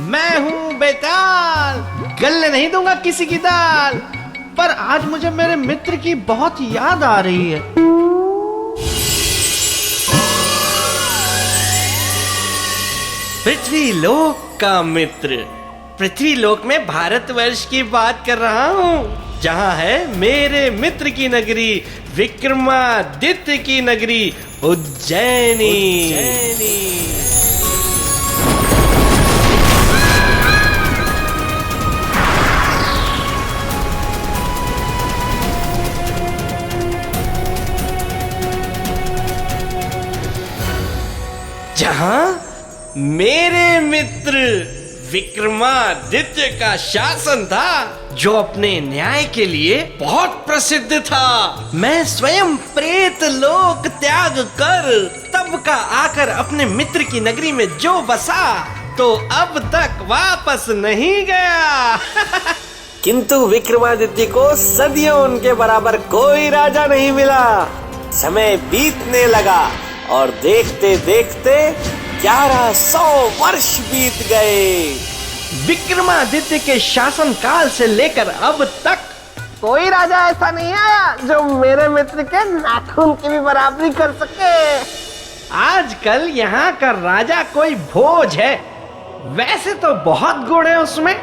मैं हूँ बेताल, गलने नहीं दूंगा किसी की दाल। पर आज मुझे मेरे मित्र की बहुत याद आ रही है। पृथ्वीलोक का मित्र, पृथ्वीलोक में भारतवर्ष की बात कर रहा हूँ, जहाँ है मेरे मित्र की नगरी, विक्रमादित्य की नगरी, उज्जैनी। जहाँ मेरे मित्र विक्रमादित्य का शासन था, जो अपने न्याय के लिए बहुत प्रसिद्ध था। मैं स्वयं प्रेत लोक त्याग कर तब का आकर अपने मित्र की नगरी में जो बसा, तो अब तक वापस नहीं गया। किंतु विक्रमादित्य को सदियों उनके बराबर कोई राजा नहीं मिला। समय बीतने लगा और देखते देखते 1100 वर्ष बीत गए। विक्रमादित्य के शासन काल से लेकर अब तक कोई राजा ऐसा नहीं आया जो मेरे मित्र के नाखून की भी बराबरी कर सके। आजकल यहाँ का राजा कोई भोज है। वैसे तो बहुत गुण है उसमें।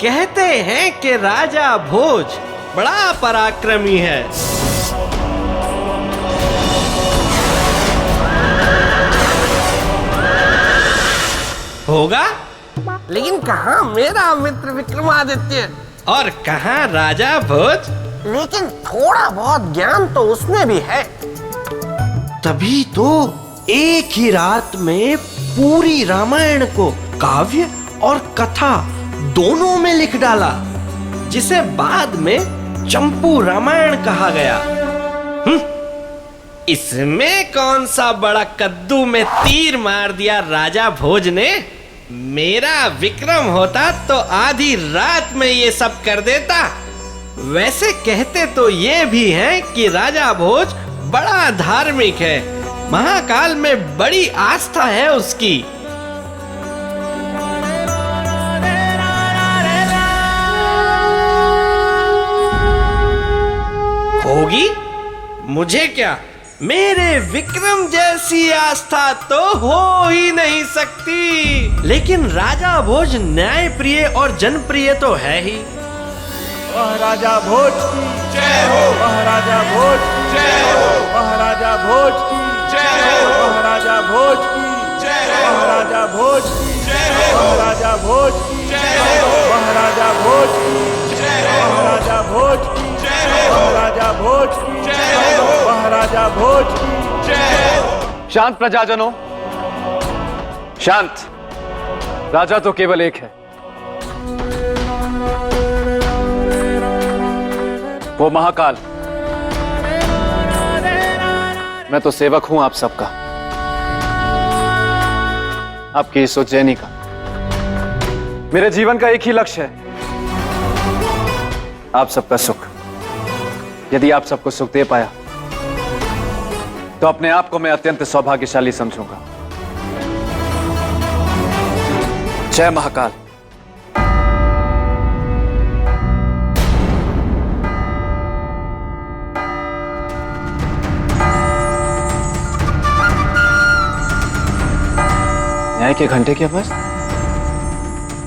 कहते हैं कि राजा भोज बड़ा पराक्रमी है। होगा, लेकिन कहाँ मेरा मित्र विक्रमादित्य और कहाँ राजा भोज? लेकिन थोड़ा बहुत ज्ञान तो उसमें भी है। तभी तो एक ही रात में पूरी रामायण को काव्य और कथा दोनों में लिख डाला, जिसे बाद में चंपू रामायण कहा गया। इसमें कौन सा बड़ा कद्दू में तीर मार दिया राजा भोज ने। मेरा विक्रम होता तो आधी रात में ये सब कर देता। वैसे कहते तो ये भी हैं कि राजा भोज बड़ा धार्मिक है, महाकाल में बड़ी आस्था है उसकी। होगी, मुझे क्या, मेरे विक्रम जैसी आस्था तो हो ही नहीं सकती। लेकिन राजा भोज न्याय प्रिय और जनप्रिय तो है ही। महाराजा भोज की जय हो, महाराजा भोज की जय हो, महाराजा भोज की जय हो, महाराजा भोज की जय हो, महाराजा भोज की जय हो, महाराजा भोज की जय हो, महाराजा भोज की जय हो, महाराजा भोज की जय हो, महाराजा भोज की जय हो, महाराजा भोज की जय हो। शांत प्रजाजनों, शांत। राजा तो केवल एक है, वो महाकाल। मैं तो सेवक हूं आप सबका, आपकी इस उज्जैनी का। मेरे जीवन का एक ही लक्ष्य है, आप सबका सुख। यदि आप सबको सुख दे पाया तो अपने आप को मैं अत्यंत सौभाग्यशाली समझूंगा। जय महाकाल। न्याय के घंटे की आवाज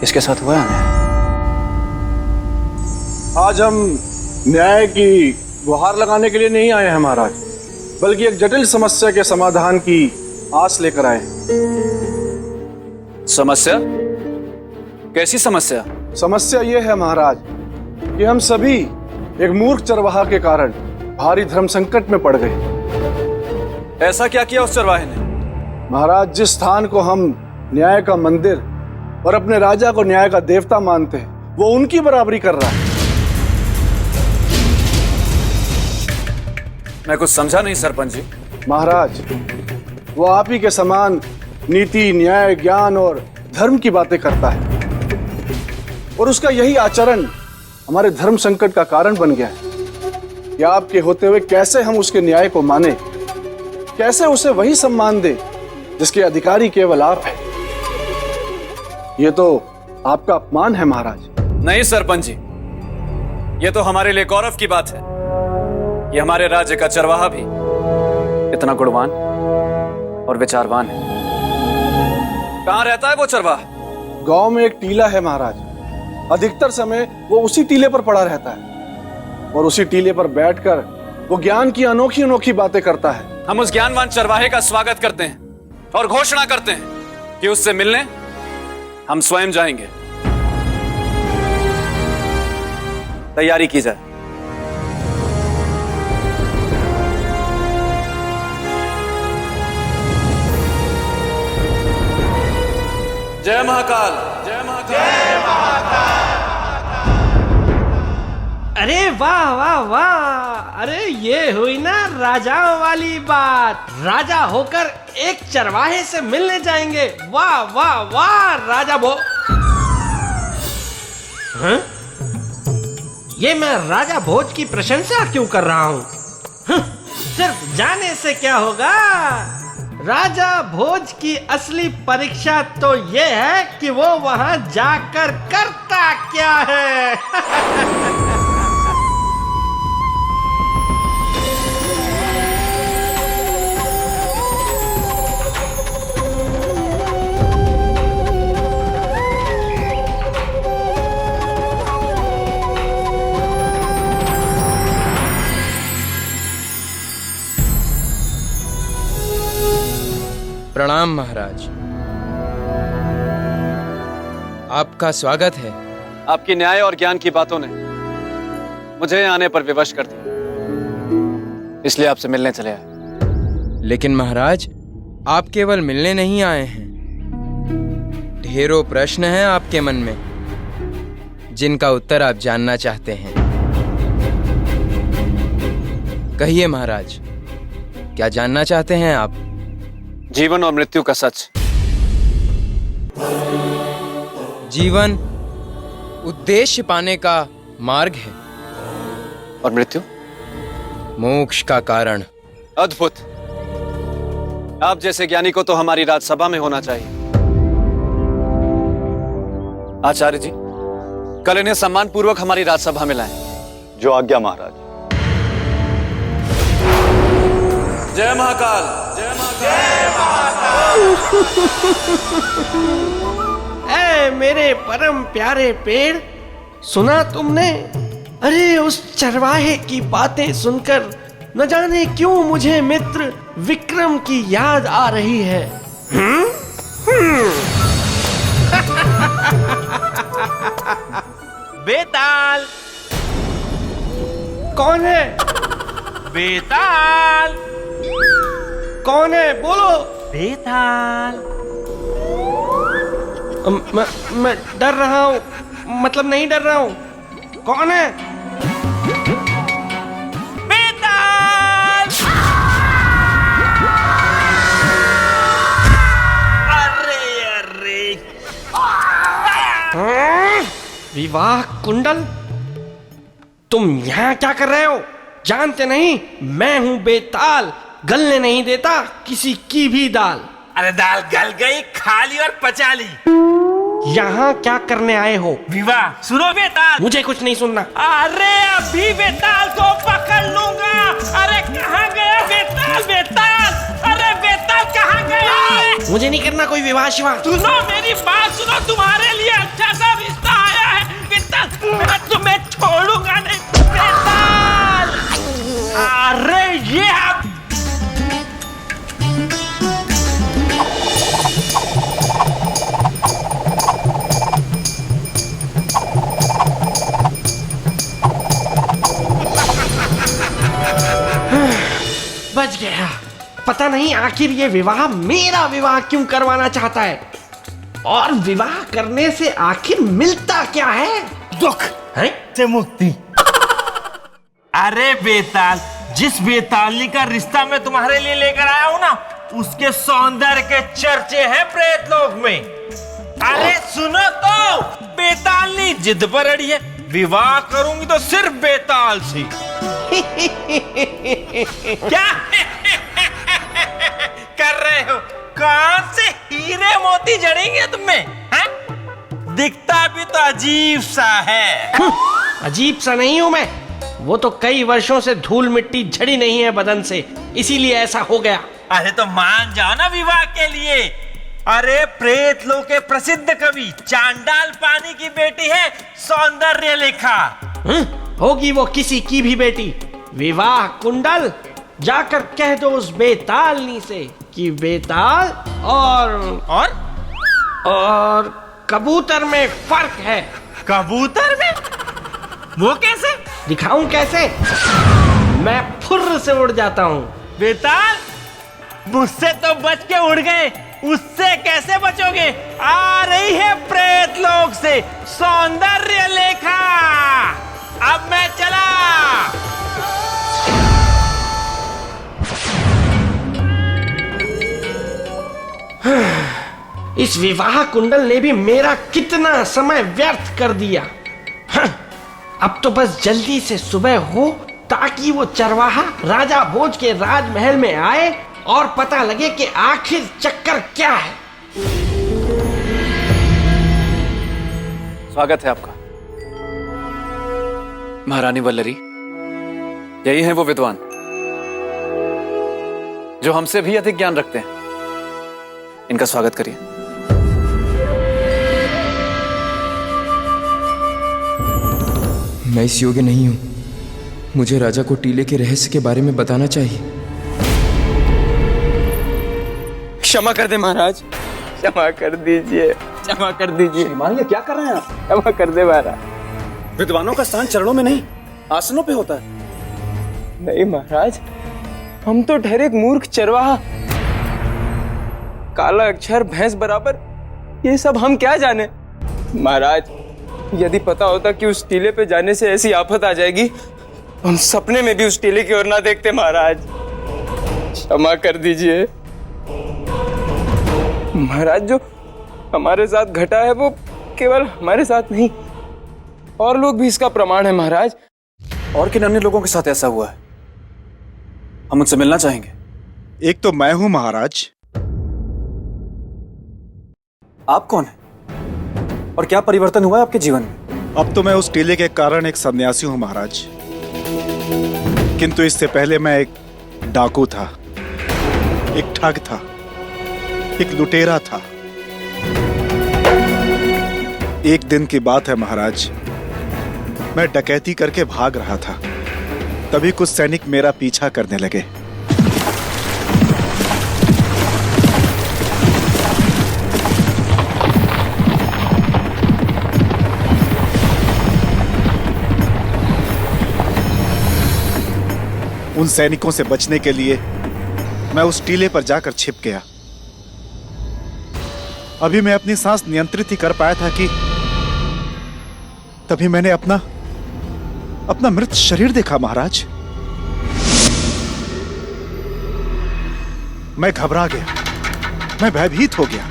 इसके साथ हुआ है। आज हम न्याय की गुहार लगाने के लिए नहीं आए हैं महाराज, बल्कि एक जटिल समस्या के समाधान की आस लेकर आए हैं। समस्या? कैसी समस्या? समस्या ये है महाराज कि हम सभी एक मूर्ख चरवाहा के कारण भारी धर्म संकट में पड़ गए। ऐसा क्या किया उस चरवाहे ने? महाराज, जिस स्थान को हम न्याय का मंदिर और अपने राजा को न्याय का देवता मानते हैं, वो उनकी बराबरी कर रहा है। मैं कुछ समझा नहीं सरपंच जी। महाराज, वो आप ही के समान नीति, न्याय, ज्ञान और धर्म की बातें करता है, और उसका यही आचरण हमारे धर्म संकट का कारण बन गया है। कि आपके होते हुए कैसे हम उसके न्याय को माने, कैसे उसे वही सम्मान दे जिसके अधिकारी केवल आप हैं। ये तो आपका अपमान है महाराज। नहीं सरपंच जी, ये तो हमारे लिए गौरव की बात है। ये हमारे राज्य का चरवाहा भी इतना गुणवान और विचारवान है। कहां रहता है वो चरवाहा? गांव में एक टीला है महाराज। अधिकतर समय वो उसी टीले पर पड़ा रहता है और उसी टीले पर बैठकर वो ज्ञान की अनोखी अनोखी बातें करता है। हम उस ज्ञानवान चरवाहे का स्वागत करते हैं और घोषणा करते हैं कि उससे मिलने हम स्वयं जाएंगे। तैयारी की जाए। जय महाकाल, जय महाकाल, जय महाकाल। अरे वाह वाह वाह, अरे ये हुई ना राजाओं वाली बात। राजा होकर एक चरवाहे से मिलने जाएंगे। वाह वाह वाह राजा हाँ? ये मैं राजा भोज की प्रशंसा क्यों कर रहा हूँ? सिर्फ जाने से क्या होगा? राजा भोज की असली परीक्षा तो ये है कि वो वहां जाकर करता क्या है। प्रणाम महाराज, आपका स्वागत है। आपकी न्याय और ज्ञान की बातों ने मुझे आने पर विवश कर दिया, इसलिए आपसे मिलने चले आए। लेकिन महाराज, आप केवल मिलने नहीं आए हैं। ढेरों प्रश्न हैं आपके मन में जिनका उत्तर आप जानना चाहते हैं। कहिए महाराज, क्या जानना चाहते हैं आप? जीवन और मृत्यु का सच। जीवन उद्देश्य पाने का मार्ग है और मृत्यु मोक्ष का कारण। अद्भुत। आप जैसे ज्ञानी को तो हमारी राजसभा में होना चाहिए। आचार्य जी, कल इन्हें सम्मान पूर्वक हमारी राजसभा में लाएं। जो आज्ञा महाराज। जय महाकाल, जय महाकाल। ऐ मेरे परम प्यारे पेड़, सुना तुमने? अरे उस चरवाहे की बातें सुनकर न जाने क्यों मुझे मित्र विक्रम की याद आ रही है। बेताल। कौन है? बेताल। कौन है? बोलो। बेताल। मैं डर रहा हूँ, मतलब नहीं डर रहा हूँ। कौन है? बेताल। अरे अरे, विवाह कुंडल, तुम यहाँ क्या कर रहे हो? जानते नहीं मैं हूँ बेताल, गलने नहीं देता किसी की भी दाल। अरे दाल गल गई, खा ली और पचा ली। यहाँ क्या करने आए हो? विवाह। सुनो बेताल, मुझे कुछ नहीं सुनना। अरे अभी बेताल को पकड़ लूंगा। अरे कहाँ गया बेताल? बेताल, अरे बेताल कहाँ गया? मुझे नहीं करना कोई विवाह शिवाह। सुनो मेरी बात सुनो, तुम्हारे लिए अच्छा सा रिश्ता आया है बेताल, मैं तुम्हें छोड़ूंगा नहीं बेताल। अरे ये आप बच गया। पता नहीं आखिर ये विवाह मेरा विवाह क्यों करवाना चाहता है, और विवाह करने से आखिर मिलता क्या है? दुख है? से मुक्ति। अरे बेताल, जिस बेतालनी का रिश्ता मैं तुम्हारे लिए लेकर आया हूँ ना, उसके सौंदर्य के चर्चे हैं प्रेतलोक में। अरे सुनो तो, बेतालनी जिद पर अड़ी है, विवाह करूंगी तो सिर्फ बेताल से। क्या कर रहे हो? कहां से हीरे मोती जड़ेंगे तुम्हें, हैं? दिखता भी तो अजीब सा है। अजीब सा नहीं हूं मैं, वो तो कई वर्षों से धूल मिट्टी झड़ी नहीं है बदन से, इसीलिए ऐसा हो गया। अरे तो मान जाओ ना विवाह के लिए। अरे प्रेत लोक के प्रसिद्ध कवि चांडाल पानी की बेटी है सौंदर्य लेखा। होगी वो किसी की भी बेटी। विवाह कुंडल जाकर कह दो उस बेतालनी से कि बेताल और कबूतर में फर्क है। कबूतर में? वो कैसे? दिखाऊं कैसे? मैं फुर्र से उड़ जाता हूँ। बेताल, मुझसे तो बच के उड़ गए, उससे कैसे बचोगे? आ रही है प्रेत लोक से सौंदर्य लेखा। अब मैं चला। इस विवाह कुंडल ने भी मेरा कितना समय व्यर्थ कर दिया। अब तो बस जल्दी से सुबह हो ताकि वो चरवाहा राजा भोज के राजमहल में आए और पता लगे कि आखिर चक्कर क्या है। स्वागत है आपका महारानी वल्लरी। यही हैं वो विद्वान जो हमसे भी अधिक ज्ञान रखते हैं। इनका स्वागत करिए। मैं इस योग्य नहीं हूं। मुझे राजा को टीले के रहस्य के बारे में बताना चाहिए। क्षमा कर दे महाराज, क्षमा कर दीजिए, क्षमा कर दीजिए। मान क्या कर रहे हैं आप? क्षमा कर दे महाराज। विद्वानों का स्थान चरणों में नहीं, आसनों पे होता है। नहीं महाराज, हम तो ठहरे एक मूर्ख चरवाहा। काला अक्षर भैंस बराबर, ये सब हम क्या जाने। महाराज, यदि पता होता कि उस टीले पे जाने से ऐसी आफत आ जाएगी, हम सपने में भी उस टीले की ओर ना देखते। महाराज क्षमा कर दीजिए। महाराज, जो हमारे साथ घटा है वो केवल हमारे साथ नहीं, और लोग भी इसका प्रमाण है। महाराज, और किन अन्य लोगों के साथ ऐसा हुआ है? हम उनसे मिलना चाहेंगे। एक तो मैं हूं महाराज। आप कौन हैं और क्या परिवर्तन हुआ है आपके जीवन में? अब तो मैं उस टीले के कारण एक सन्यासी हूं महाराज, किंतु इससे पहले मैं एक डाकू था, एक ठग था, एक लुटेरा था। एक दिन की बात है महाराज, मैं डकैती करके भाग रहा था, तभी कुछ सैनिक मेरा पीछा करने लगे। उन सैनिकों से बचने के लिए मैं उस टीले पर जाकर छिप गया। अभी मैं अपनी सांस नियंत्रित ही कर पाया था कि तभी मैंने अपना मृत शरीर देखा महाराज। मैं घबरा गया, मैं भयभीत हो गया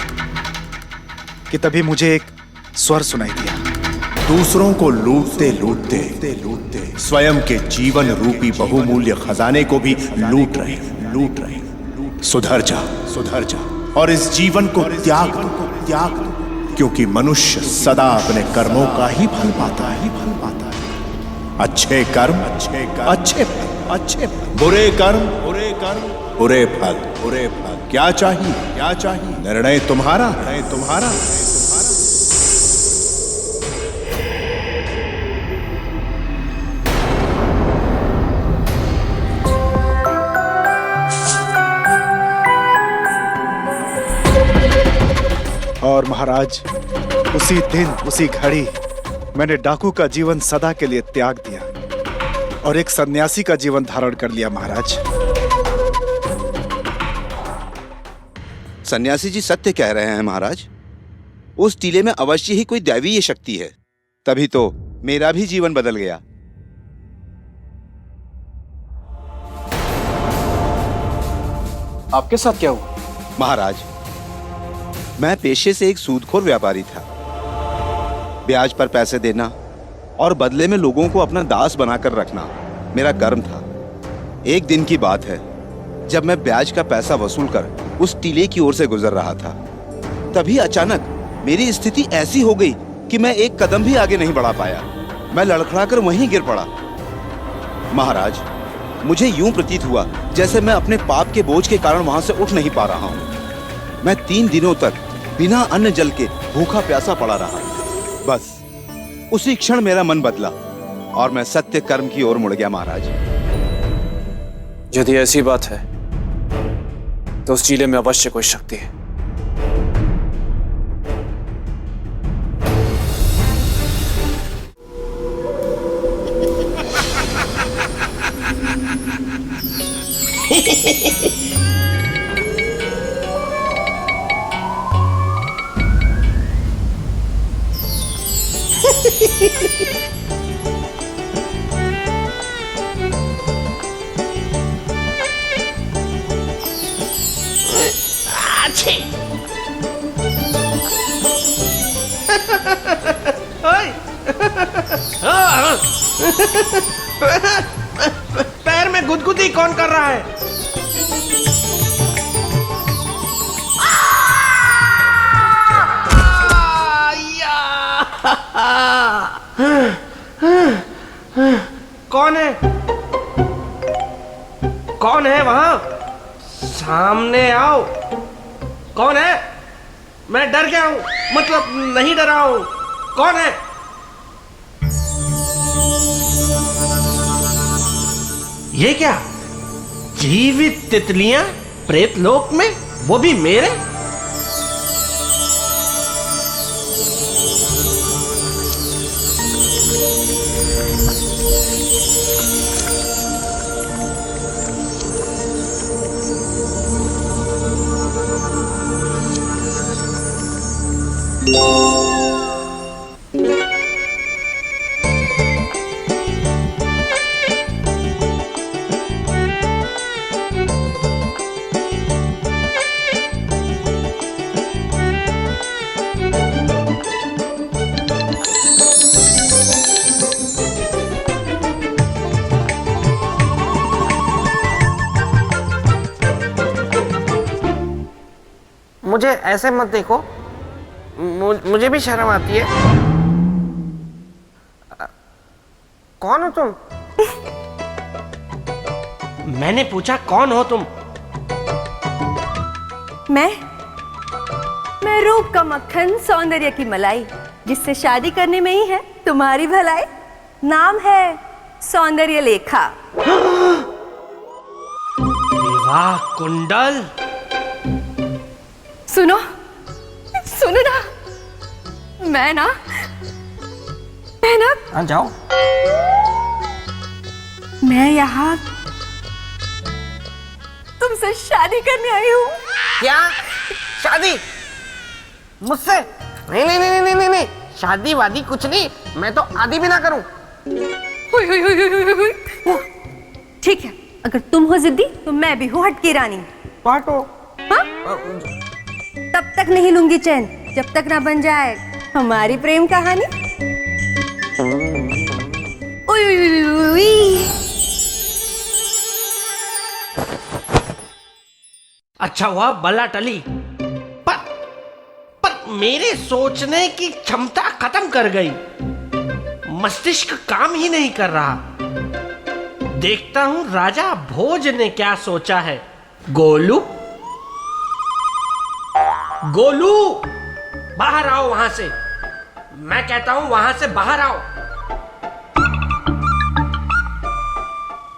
कि तभी मुझे एक स्वर सुनाई दिया। दूसरों को लूटते लूटते स्वयं के जीवन रूपी बहुमूल्य खजाने को भी लूट रहे। सुधर जा और इस जीवन को त्याग दो, क्योंकि मनुष्य सदा अपने कर्मों का ही फल पाता है। अच्छे कर्म अच्छे फल, बुरे कर्म बुरे फल। क्या चाहिए? निर्णय तुम्हारा। और महाराज, उसी दिन उसी घड़ी मैंने डाकू का जीवन सदा के लिए त्याग दिया और एक सन्यासी का जीवन धारण कर लिया महाराज। सन्यासी जी सत्य कह रहे हैं महाराज। उस टीले में अवश्य ही कोई दैवीय शक्ति है, तभी तो मेरा भी जीवन बदल गया। आपके साथ क्या हुआ? महाराज, मैं पेशे से एक सूदखोर व्यापारी था। ब्याज पर पैसे देना और बदले में लोगों को अपना दास बनाकर रखना मेरा कर्म था। एक दिन की बात है, जब मैं ब्याज का पैसा वसूल कर उस टीले की ओर से गुजर रहा था। तभी अचानक मेरी स्थिति ऐसी हो गई कि मैं एक कदम भी आगे नहीं बढ़ा पाया। मैं लड़खड़ाकर वहीं गिर पड़ा। महाराज, मुझे यूं प्रतीत हुआ जैसे मैं अपने पाप के बोझ के कारण वहां से उठ नहीं पा रहा हूं। मैं 3 दिनों तक बिना अन्न जल के भूखा प्यासा पड़ा रहा। बस उसी क्षण मेरा मन बदला और मैं सत्य कर्म की ओर मुड़ गया। महाराज, यदि ऐसी बात है तो उस टीले में अवश्य कोई शक्ति है। पैर में गुदगुदी कौन कर रहा है? कौन है? कौन है वहां? सामने आओ। कौन है? मैं डर गया हूं, मतलब नहीं डरा हूं। कौन है? ये क्या? जीवित तितलियां प्रेत लोक में, वो भी मेरे? मुझे ऐसे मत देखो, मुझे भी शर्म आती है। कौन हो तुम? मैंने पूछा कौन हो तुम? मैं रूप का मक्खन, सौंदर्य की मलाई, जिससे शादी करने में ही है तुम्हारी भलाई। नाम है सौंदर्य लेखा। विवाह कुंडल। सुनो ना, मैं ना जाओ। मैं यहाँ तुमसे शादी करने आई हूँ। क्या? शादी मुझसे? नहीं नहीं नहीं नहीं नहीं नहीं, शादी वादी कुछ नहीं, मैं तो आदि भी ना करूं। ठीक है, अगर तुम हो जिद्दी तो मैं भी हूँ हटकी रानी। बांटो। हाँ? तब तक नहीं लूंगी चैन जब तक ना बन जाए हमारी प्रेम कहानी। अच्छा हुआ बला टली, पर मेरे सोचने की क्षमता खत्म कर गई। मस्तिष्क काम ही नहीं कर रहा। देखता हूं राजा भोज ने क्या सोचा है। गोलू, गोलू, बाहर आओ वहां से। मैं कहता हूं वहां से बाहर आओ।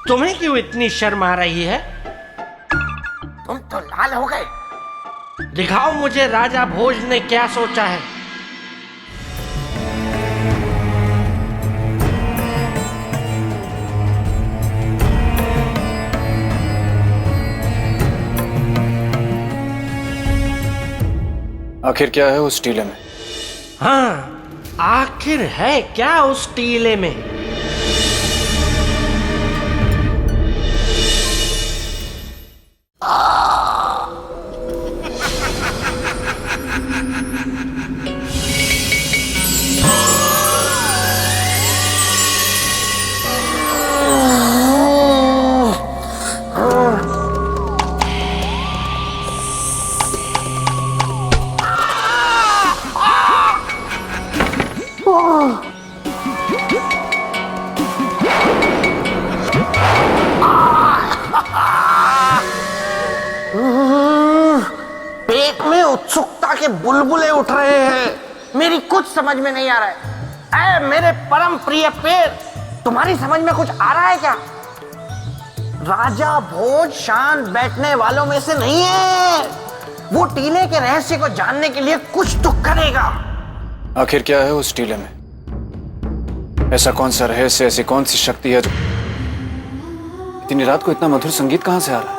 तुम्हें क्यों इतनी शर्म आ रही है? तुम तो लाल हो गए। दिखाओ मुझे राजा भोज ने क्या सोचा है। आखिर क्या है उस टीले में? हाँ, आखिर है क्या उस टीले में? बुलबुले उठ रहे हैं। मेरी कुछ समझ में नहीं आ रहा है। ऐ मेरे परम प्रिय पेड़, तुम्हारी समझ में कुछ आ रहा है क्या? राजा भोज शांत बैठने वालों में से नहीं है। वो टीले के रहस्य को जानने के लिए कुछ तो करेगा। आखिर क्या है उस टीले में? ऐसा कौन सा रहस्य, ऐसी कौन सी शक्ति है जो इतनी रात को इतना मधुर संगीत कहां से आ रहा है?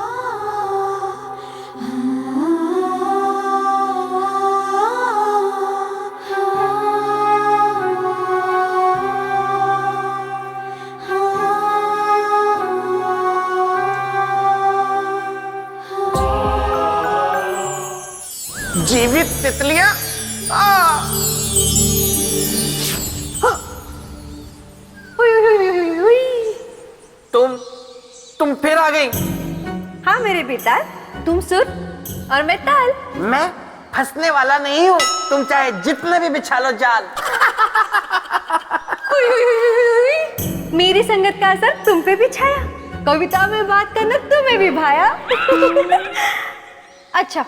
जीवित तितलियां? तुम फिर आ गई? हाँ मेरे बेटा, तुम सुर और मैं ताल। मैं फंसने वाला नहीं हूँ, तुम चाहे जितने भी बिछा लो जाल। मेरी संगत का असर तुम पे भी छाया, कविता में बात करना तुम्हें भी भाया। अच्छा,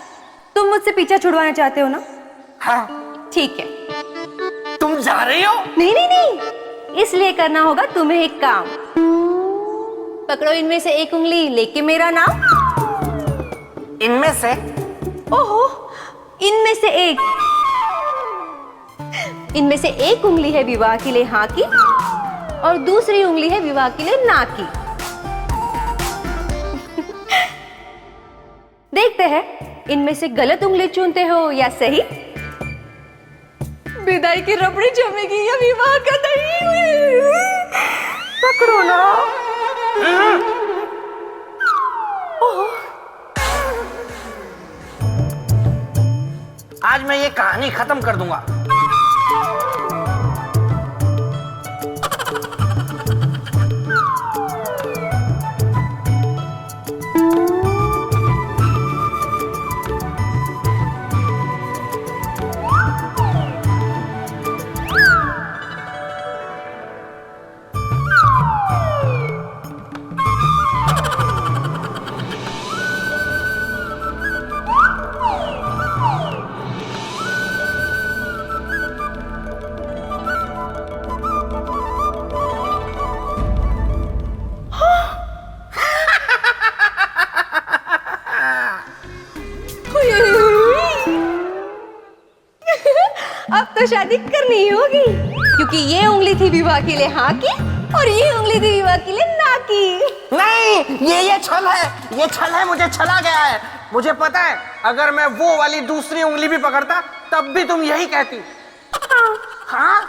तुम मुझसे पीछा छुड़वाना चाहते हो ना? हाँ। ठीक है। तुम जा रही हो? नहीं नहीं नहीं, इसलिए करना होगा तुम्हें एक काम। पकड़ो इनमें से एक उंगली, लेके मेरा नाम। इनमें से? ओहो, इनमें से एक। इनमें से एक उंगली है विवाह के लिए हाँ की, और दूसरी उंगली है विवाह के लिए ना की। देखते हैं इनमें से गलत उंगली चुनते हो या सही। विदाई की रबड़ी जमेगी या विवाह का दही। पकड़ो ना। आज मैं ये कहानी खत्म कर दूंगा। अब तो शादी करनी ही होगी, क्योंकि ये उंगली थी विवाह के लिए हाँ की, और ये उंगली थी विवाह के लिए ना की। नहीं, ये छल है, ये छल है, मुझे छला गया है। मुझे पता है, अगर मैं वो वाली दूसरी उंगली भी पकड़ता तब भी तुम यही कहती। हाँ, हाँ?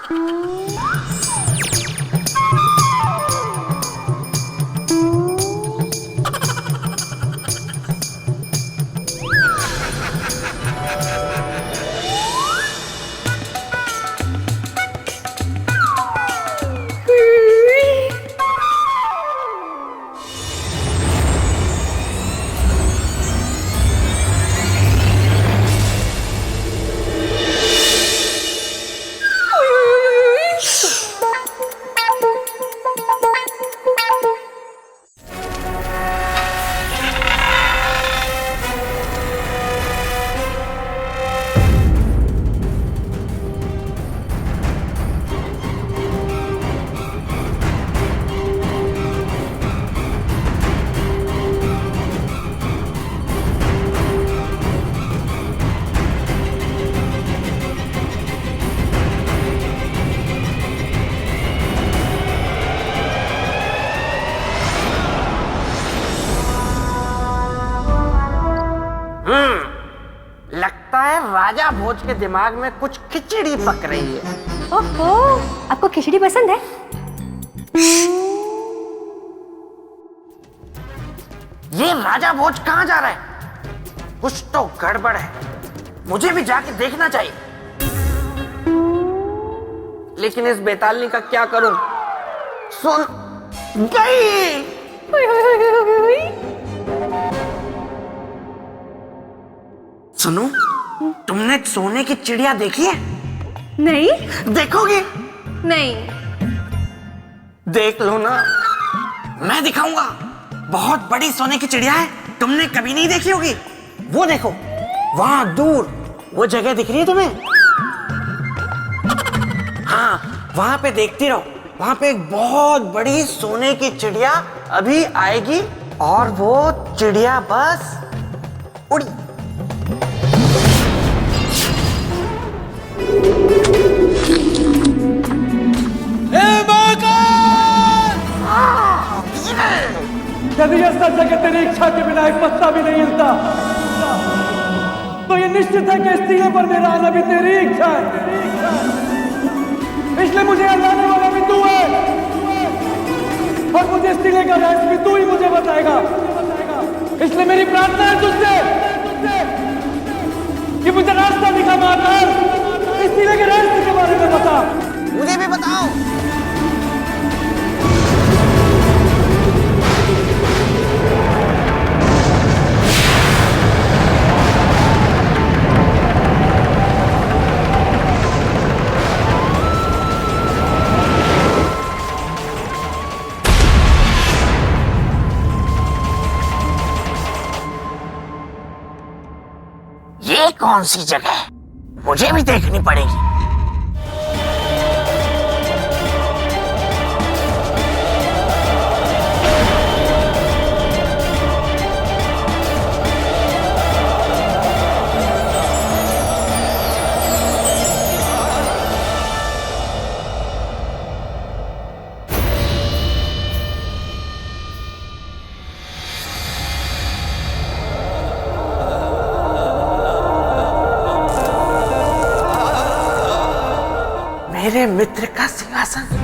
लगता है राजा भोज के दिमाग में कुछ खिचड़ी पक रही है। ओहो, आपको खिचड़ी पसंद है? ये राजा भोज कहाँ जा रहा है? कुछ तो गड़बड़ है, मुझे भी जाके देखना चाहिए। लेकिन इस बेतालनी का क्या करूं? सुन गई। सुनो, तुमने सोने की चिड़िया देखी है? नहीं। देखोगी? नहीं। देख लो ना, मैं दिखाऊंगा। बहुत बड़ी सोने की चिड़िया है, तुमने कभी नहीं देखी होगी। वो देखो, वहां दूर वो जगह दिख रही है तुम्हें? हाँ, वहां पे देखती रहो। वहां पे एक बहुत बड़ी सोने की चिड़िया अभी आएगी और वो चिड़िया बस उड़ी। यदि यह सच है कि तेरी इच्छा के बिना एक पत्ता भी नहीं हिलता, तो ये निश्चित है कि इस टीले पर मेरा आना भी तेरी इच्छा है। इसलिए मुझे लाने वाला भी तू है और मुझे इस टीले का रहस्य भी तू ही मुझे बताएगा। इसलिए मेरी प्रार्थना है तुझसे कि मुझे रास्ता दिखा महाकाल, इस टीले के रहस्य के बारे में बता। मुझे भी बताओ। ये कौन सी जगह है? मुझे भी देखनी पड़ेगी। मेरे मित्र का सिंहासन।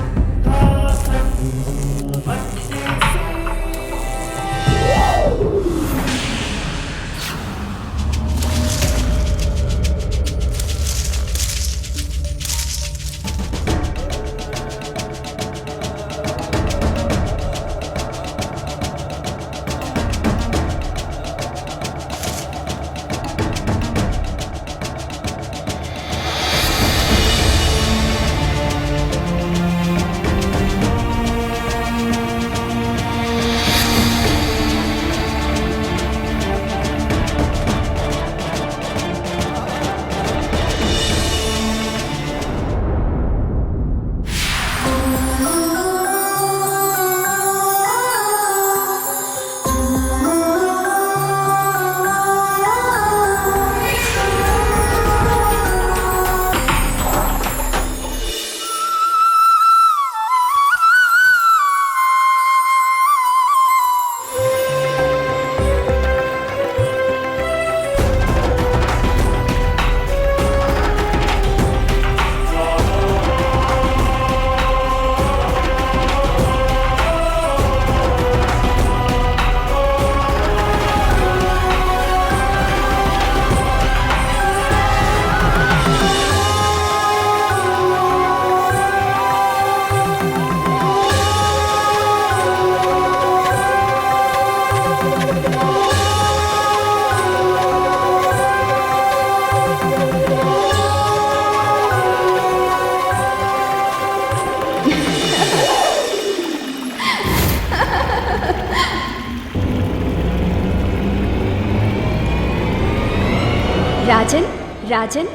राजन, राजन।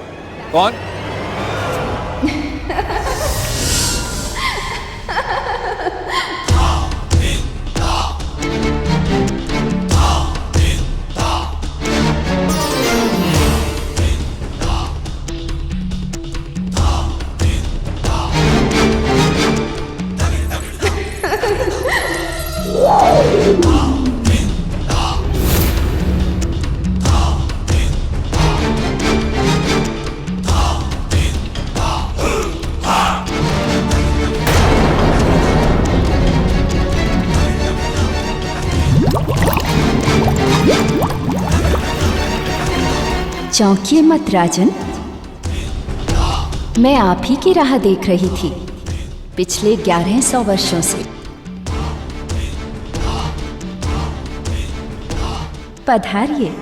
कौन? चौंकिए मत राजन, मैं आप ही की राह देख रही थी पिछले 1100 वर्षों से। पधारिए।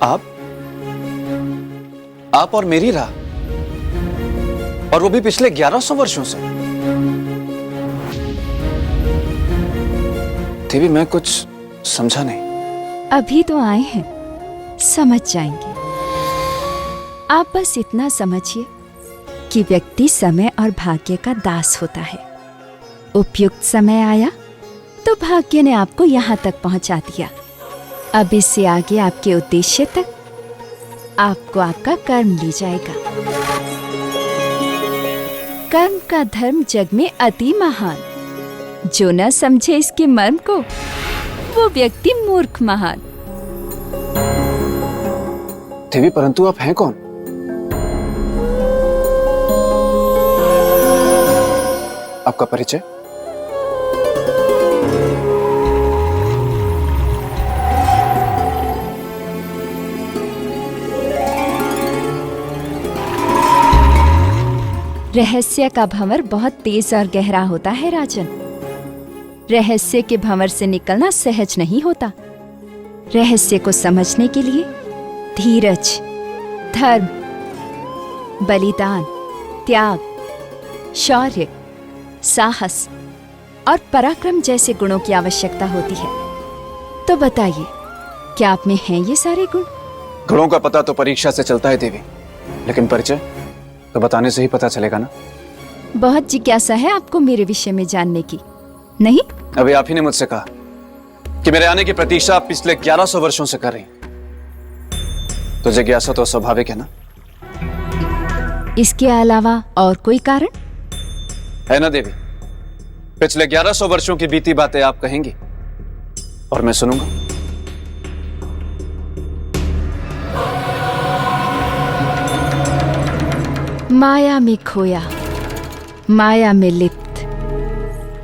आप और मेरी राह, और वो भी पिछले 1100 वर्षों से। देवी, मैं कुछ समझा नहीं। अभी तो आए हैं, समझ जाएंगे। आप बस इतना समझिए कि व्यक्ति समय और भाग्य का दास होता है। उपयुक्त समय आया तो भाग्य ने आपको यहाँ तक पहुँचा दिया। अब इससे आगे आपके उद्देश्य तक आपको आपका कर्म ले जाएगा। कर्म का धर्म जग में अति महान, जो न समझे इसके मर्म को वो व्यक्ति मूर्ख महान। देवी, परंतु आप हैं कौन? आपका परिचय? रहस्य का भंवर बहुत तेज और गहरा होता है राजन। रहस्य के भंवर से निकलना सहज नहीं होता। रहस्य को समझने के लिए धीरज, धर्म, बलिदान, त्याग, शौर्य, साहस और पराक्रम जैसे गुणों की आवश्यकता होती है। तो बताइए, क्या आप में हैं ये सारे गुण? गुणों का पता तो परीक्षा से चलता है देवी, लेकिन परिचय तो बताने से ही पता चलेगा ना। बहुत जिज्ञासा है आपको मेरे विषय में जानने की, नहीं? अभी आप ही ने मुझसे कहा कि मेरे आने की प्रतीक्षा आप पिछले 1100 वर्षों से कर रही। तो जिज्ञासा तो स्वाभाविक है ना। इसके अलावा और कोई कारण है ना देवी? पिछले 1100 वर्षों की बीती बातें आप कहेंगी और मैं सुनूंगा। माया में खोया, माया में लिप्त,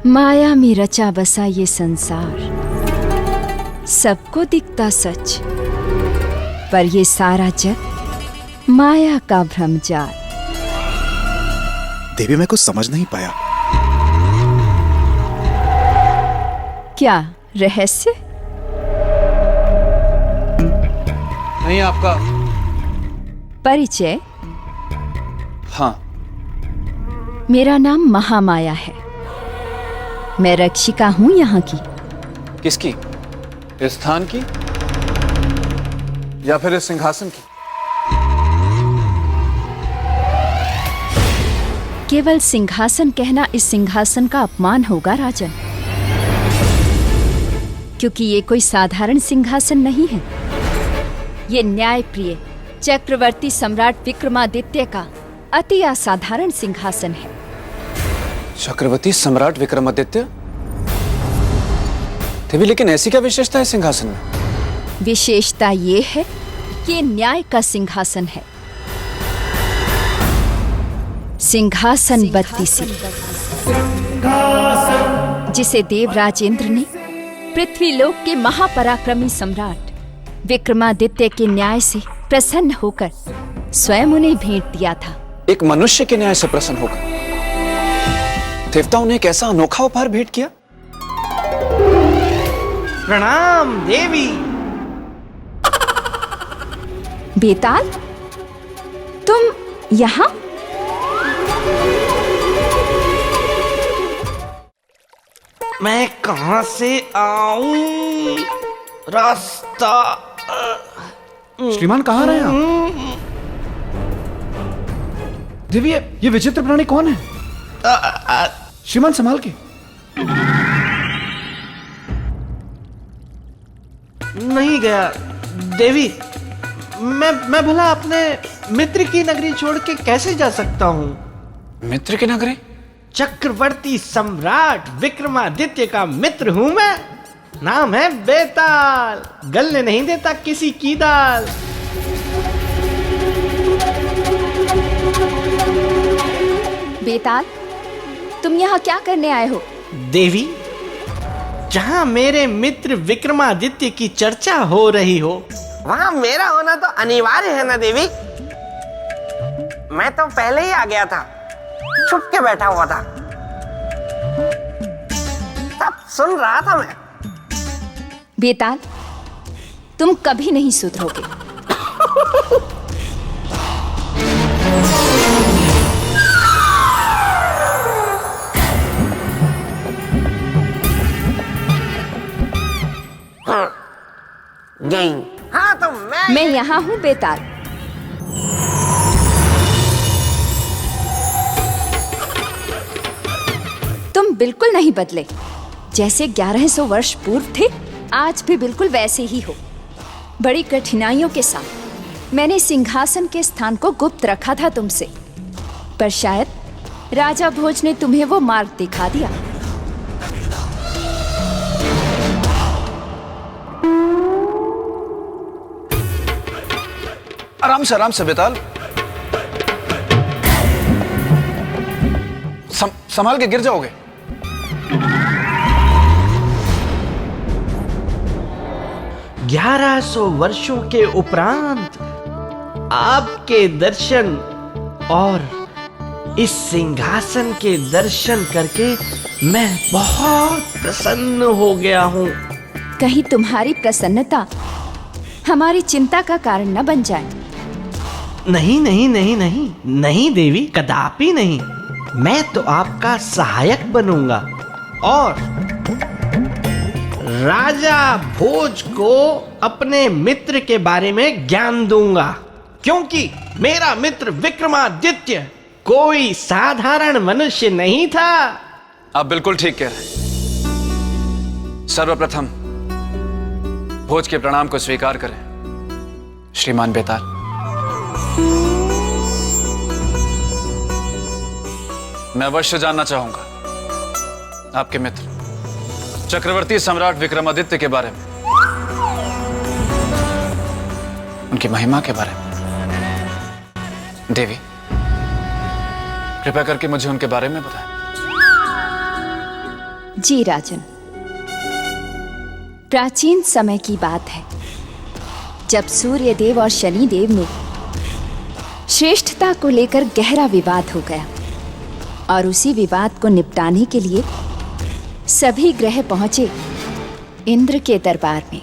माया में रचा बसा ये संसार, सबको दिखता सच, पर ये सारा जग माया का भ्रमजाल। देवी, मैं कुछ समझ नहीं पाया। क्या रहस्य? नहीं, आपका परिचय? हाँ, मेरा नाम महामाया है। मैं रक्षिका हूं यहाँ की। किसकी? इस स्थान की या फिर इस सिंहासन की? केवल सिंहासन कहना इस सिंहासन का अपमान होगा राजन, क्योंकि ये कोई साधारण सिंहासन नहीं है। ये न्यायप्रिय चक्रवर्ती सम्राट विक्रमादित्य का अति असाधारण सिंहासन है। चक्रवर्ती सम्राट विक्रमादित्य? देवी, लेकिन ऐसी क्या विशेषता है सिंहासन में? विशेषता ये है कि न्याय का सिंहासन है। सिंहासन 32, जिसे देवराज इंद्र ने पृथ्वीलोक के महापराक्रमी सम्राट विक्रमादित्य के न्याय से प्रसन्न होकर स्वयं उन्हें भेंट दिया था। एक मनुष्य के न्याय से प्रसन्न होकर देवताओं ने एक ऐसा अनोखा उपहार भेंट किया। प्रणाम देवी। बेताल, तुम यहाँ? मैं कहां से आऊं? रास्ता। श्रीमान, कहाँ रहे आप? देवी, ये विचित्र प्राणी कौन है? श्रीमान, संभाल के। नहीं गया देवी। मैं भला अपने मित्र की नगरी छोड़ के कैसे जा सकता हूँ? मित्र की नगरी? चक्रवर्ती सम्राट विक्रमादित्य का मित्र हूँ मैं। नाम है बेताल, गलने नहीं देता किसी की दाल। बेताल, तुम यहाँ क्या करने आए हो? देवी, जहाँ मेरे मित्र विक्रमादित्य की चर्चा हो रही हो, वहाँ मेरा होना तो अनिवार्य है ना देवी। मैं तो पहले ही आ गया था, छुप के बैठा हुआ था, सब सुन रहा था मैं। बेताल, तुम कभी नहीं सुधरोगे। गई। हाँ तो मैं यहाँ हूँ बेताल। तुम बिल्कुल नहीं बदले। जैसे 1100 वर्ष पूर्व थे, आज भी बिल्कुल वैसे ही हो। बड़ी कठिनाइयों के साथ मैंने सिंहासन के स्थान को गुप्त रखा था तुमसे, पर शायद राजा भोज ने तुम्हें वो मार्ग दिखा दिया। आराम से बेताल। संभाल के गिर जाओगे। ग्यारह 1100 वर्षों के उपरांत आपके दर्शन और इस सिंहासन के दर्शन करके मैं बहुत प्रसन्न हो गया हूँ। कहीं तुम्हारी प्रसन्नता हमारी चिंता का कारण न बन जाए। नहीं नहीं नहीं नहीं नहीं देवी, कदापि नहीं। मैं तो आपका सहायक बनूंगा और राजा भोज को अपने मित्र के बारे में ज्ञान दूंगा, क्योंकि मेरा मित्र विक्रमादित्य कोई साधारण मनुष्य नहीं था। आप बिल्कुल ठीक कह रहे हैं। सर्वप्रथम भोज के प्रणाम को स्वीकार करें, श्रीमान बेताल। मैं अवश्य जानना चाहूंगा आपके मित्र चक्रवर्ती सम्राट विक्रमादित्य के बारे में, उनकी महिमा के बारे में। देवी, कृपया करके मुझे उनके बारे में बताएं। जी राजन, प्राचीन समय की बात है जब सूर्यदेव और शनिदेव में श्रेष्ठता को लेकर गहरा विवाद हो गया और उसी विवाद को निपटाने के लिए सभी ग्रह पहुंचे इंद्र के दरबार में।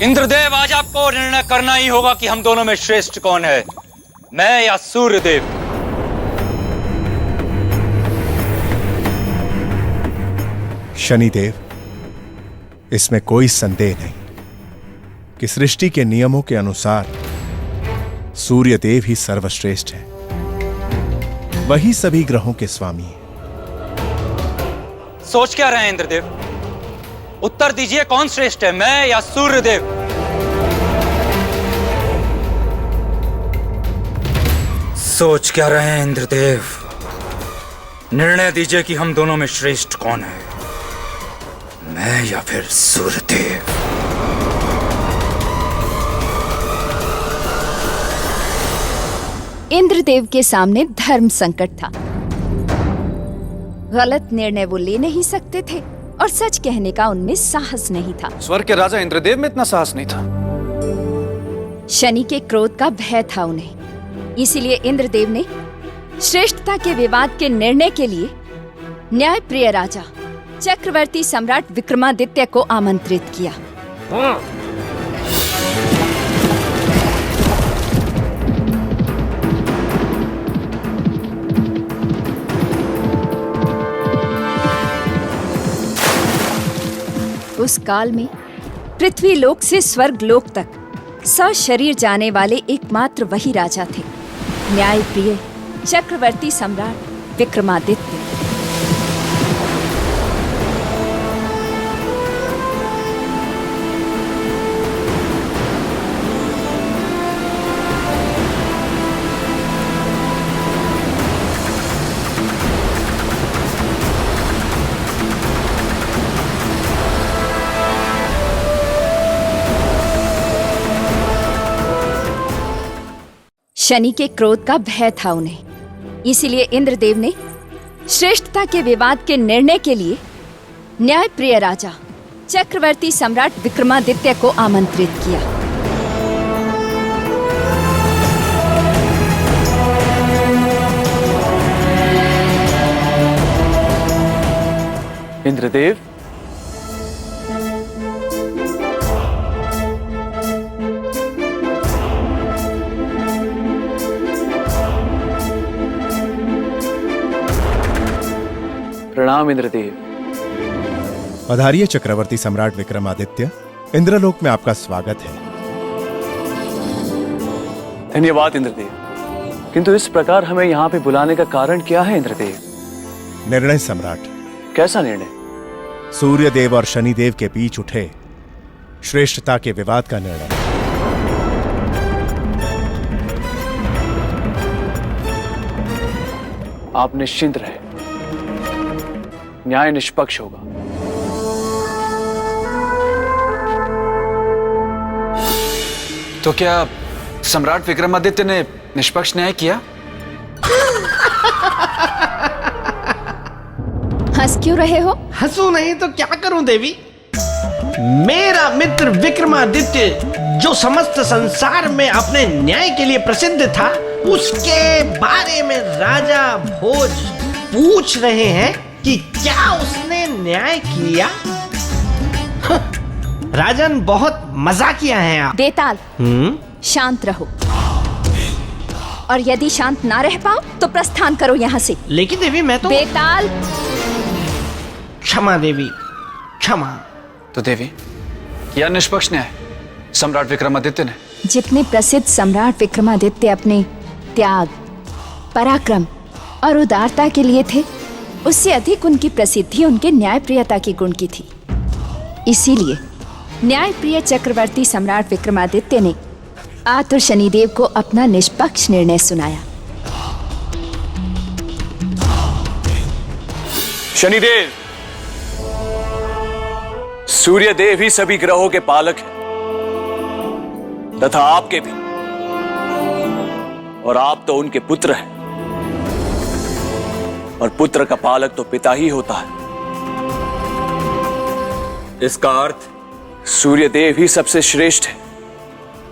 इंद्रदेव, आज आपको निर्णय करना ही होगा कि हम दोनों में श्रेष्ठ कौन है, मैं या सूर्यदेव। शनिदेव, इसमें कोई संदेह नहीं कि सृष्टि के नियमों के अनुसार सूर्यदेव ही सर्वश्रेष्ठ है। वही सभी ग्रहों के स्वामी हैं। सोच क्या रहे हैं इंद्रदेव? उत्तर दीजिए, कौन श्रेष्ठ है, मैं या सूर्यदेव? सोच क्या रहे हैं इंद्रदेव? निर्णय दीजिए कि हम दोनों में श्रेष्ठ कौन है, मैं या फिर सूर्यदेव? इंद्रदेव के सामने धर्म संकट था। गलत निर्णय वो ले नहीं सकते थे और सच कहने का उनमें साहस नहीं था। स्वर्ग के राजा इंद्रदेव में इतना साहस नहीं था। शनि के क्रोध का भय था उन्हें, इसीलिए इंद्रदेव ने श्रेष्ठता के विवाद के निर्णय के लिए न्यायप्रिय राजा चक्रवर्ती सम्राट विक्रमादित्य को आमंत्रित किया। उस काल में पृथ्वी लोक से स्वर्ग लोक तक सशरीर जाने वाले एकमात्र वही राजा थे, न्यायप्रिय चक्रवर्ती सम्राट विक्रमादित्य। शनि के क्रोध का भय था उन्हें, इसीलिए इंद्रदेव ने श्रेष्ठता के विवाद के निर्णय के लिए न्यायप्रिय राजा चक्रवर्ती सम्राट विक्रमादित्य को आमंत्रित किया। इंद्रदेव, प्रणाम इंद्रदेव। पधारिए चक्रवर्ती सम्राट विक्रमादित्य, इंद्रलोक में आपका स्वागत है। धन्यवाद इंद्रदेव, किंतु इस प्रकार हमें यहाँ पे बुलाने का कारण क्या है इंद्रदेव? निर्णय सम्राट। कैसा निर्णय? सूर्यदेव और शनिदेव के बीच उठे श्रेष्ठता के विवाद का निर्णय। आप निश्चिंत रहे, न्याय निष्पक्ष होगा। तो क्या सम्राट विक्रमादित्य ने निष्पक्ष न्याय किया? हंस क्यों रहे हो? हंसू नहीं तो क्या करूं देवी। मेरा मित्र विक्रमादित्य जो समस्त संसार में अपने न्याय के लिए प्रसिद्ध था, उसके बारे में राजा भोज पूछ रहे हैं कि क्या उसने न्याय किया। राजन, बहुत मजाकिया हैं आप। बेताल, शांत रहो, और यदि शांत ना रह पाओ तो प्रस्थान करो यहाँ से। लेकिन देवी मैं तो। बेताल, क्षमा देवी, क्षमा। तो देवी, किया निष्पक्ष न्याय सम्राट विक्रमादित्य ने? जितने प्रसिद्ध सम्राट विक्रमादित्य अपने त्याग, पराक्रम और उदारता के लिए थे, उससे अधिक उनकी प्रसिद्धि उनके न्यायप्रियता की गुण की थी। इसीलिए न्यायप्रिय चक्रवर्ती सम्राट विक्रमादित्य ने आतुर शनिदेव को अपना निष्पक्ष निर्णय सुनाया। शनिदेव, सूर्यदेव ही सभी ग्रहों के पालक हैं, तथा आपके भी, और आप तो उनके पुत्र हैं, और पुत्र का पालक तो पिता ही होता है। इसका अर्थ? सूर्यदेव ही सबसे श्रेष्ठ है,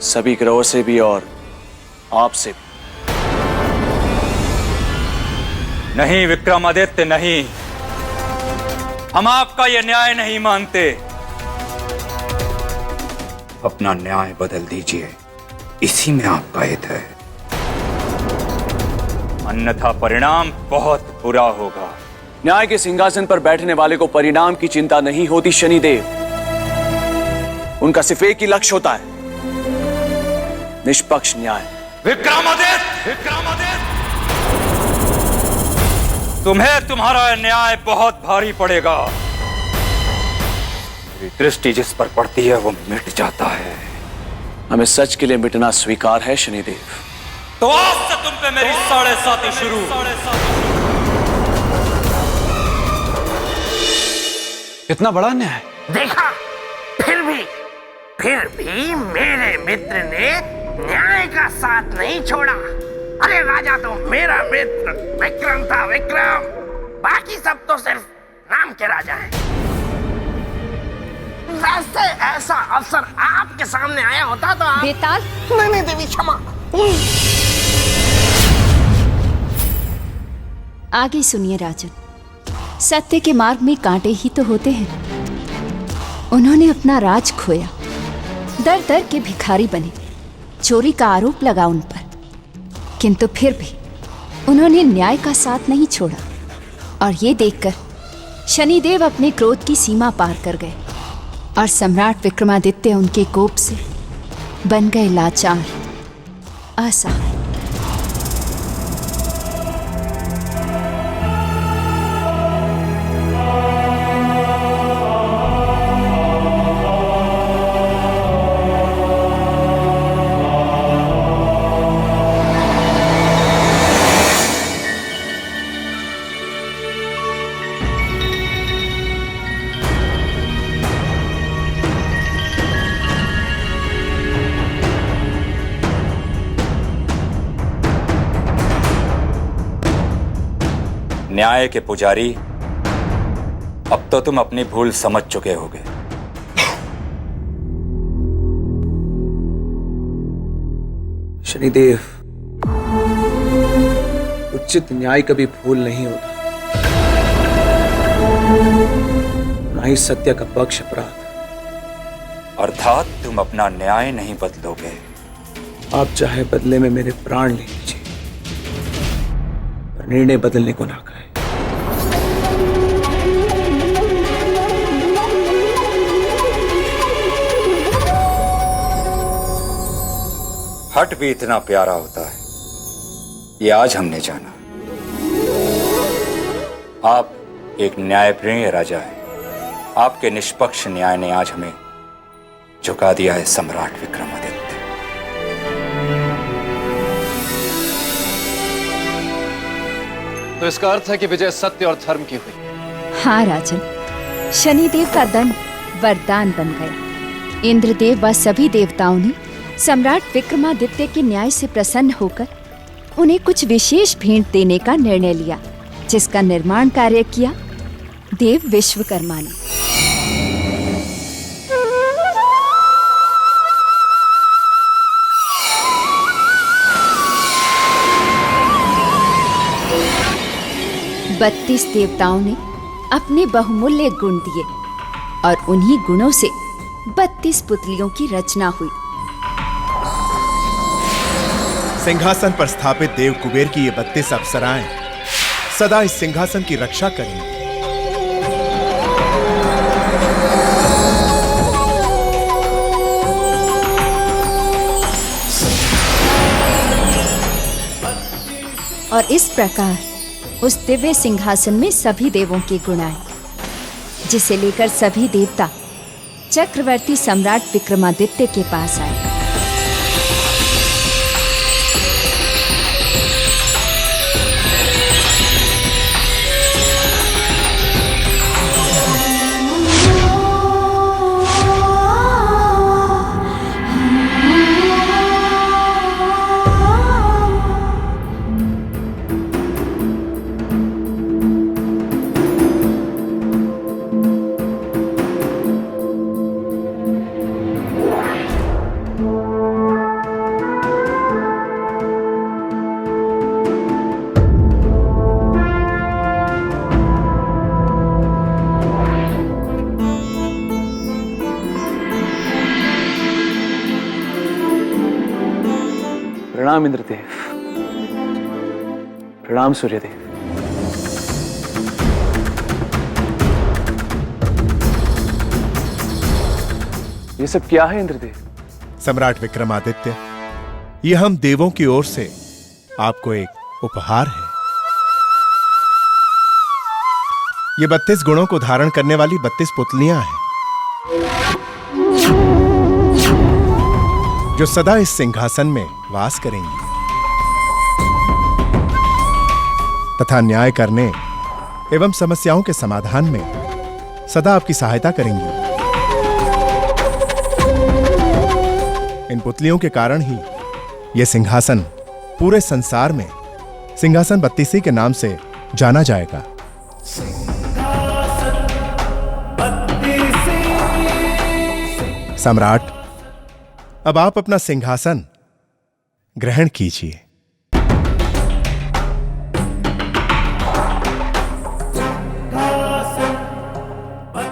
सभी ग्रहों से भी और आपसे भी। नहीं विक्रमादित्य, नहीं, हम आपका यह न्याय नहीं मानते। अपना न्याय बदल दीजिए, इसी में आपका हित है, अन्यथा परिणाम बहुत बुरा होगा। न्याय के सिंहासन पर बैठने वाले को परिणाम की चिंता नहीं होती शनिदेव। उनका सिर्फ एक ही लक्ष्य होता है, निष्पक्ष न्याय। विक्रमादित्य, तुम्हें तुम्हारा न्याय बहुत भारी पड़ेगा। मेरी दृष्टि जिस पर पड़ती है वो मिट जाता है। हमें सच के लिए मिटना स्वीकार है शनिदेव। तो आज से तुम पे मेरी 7.5 शुरू। इतना बड़ा न्याय? देखा, फिर भी मेरे मित्र ने न्याय का साथ नहीं छोड़ा। अरे राजा तो मेरा मित्र विक्रम था, विक्रम। बाकी सब तो सिर्फ नाम के राजा हैं। वैसे ऐसा अवसर आपके सामने आया होता तो आप... बेताल, नहीं देवी, क्षमा। आगे सुनिए राजन, सत्य के मार्ग में कांटे ही तो होते हैं। उन्होंने अपना राज खोया, दर दर के भिखारी बने, चोरी का आरोप लगा उन पर, किंतु फिर भी उन्होंने न्याय का साथ नहीं छोड़ा। और ये देखकर शनिदेव अपने क्रोध की सीमा पार कर गए और सम्राट विक्रमादित्य उनके कोप से बन गए लाचार, असहाय। न्याय के पुजारी, अब तो तुम अपनी भूल समझ चुके होगे। शनिदेव, उचित न्याय कभी भूल नहीं होता, ना ही सत्य का पक्ष अपराध। अर्थात तुम अपना न्याय नहीं बदलोगे। आप चाहे बदले में मेरे प्राण ले लीजिए, निर्णय बदलने को ना कहे। हट भी इतना प्यारा होता है, ये आज हमने जाना। आप एक न्यायप्रिय राजा हैं। आपके निष्पक्ष न्याय ने आज हमें झुका दिया है सम्राट विक्रमादित्य। तो इसका अर्थ है कि विजय सत्य और धर्म की हुई। हाँ राजन, शनिदेव का दंड वरदान बन गया। इंद्रदेव व सभी देवताओं ने सम्राट विक्रमादित्य के न्याय से प्रसन्न होकर उन्हें कुछ विशेष भेंट देने का निर्णय लिया, जिसका निर्माण कार्य किया देव विश्वकर्मा ने। बत्तीस देवताओं ने अपने बहुमूल्य गुण दिए और उन्हीं गुणों से 32 पुतलियों की रचना हुई। सिंहासन पर स्थापित देव कुबेर की ये 32 अप्सराएं सदा इस सिंहासन की रक्षा करेंगी। और इस प्रकार उस दिव्य सिंहासन में सभी देवों के गुण आए, जिसे लेकर सभी देवता चक्रवर्ती सम्राट विक्रमादित्य के पास आए। प्रणाम इंद्रदेव, प्रणाम सूर्यदेव। ये सब क्या है इंद्रदेव? सम्राट विक्रमादित्य, ये हम देवों की ओर से आपको एक उपहार है। ये 32 गुणों को धारण करने वाली 32 पुतलियां हैं, जो सदा इस सिंहासन में वास करेंगी तथा न्याय करने एवं समस्याओं के समाधान में सदा आपकी सहायता करेंगी। इन पुतलियों के कारण ही यह सिंहासन पूरे संसार में सिंहासन 32 के नाम से जाना जाएगा। सम्राट, अब आप अपना सिंहासन ग्रहण कीजिए।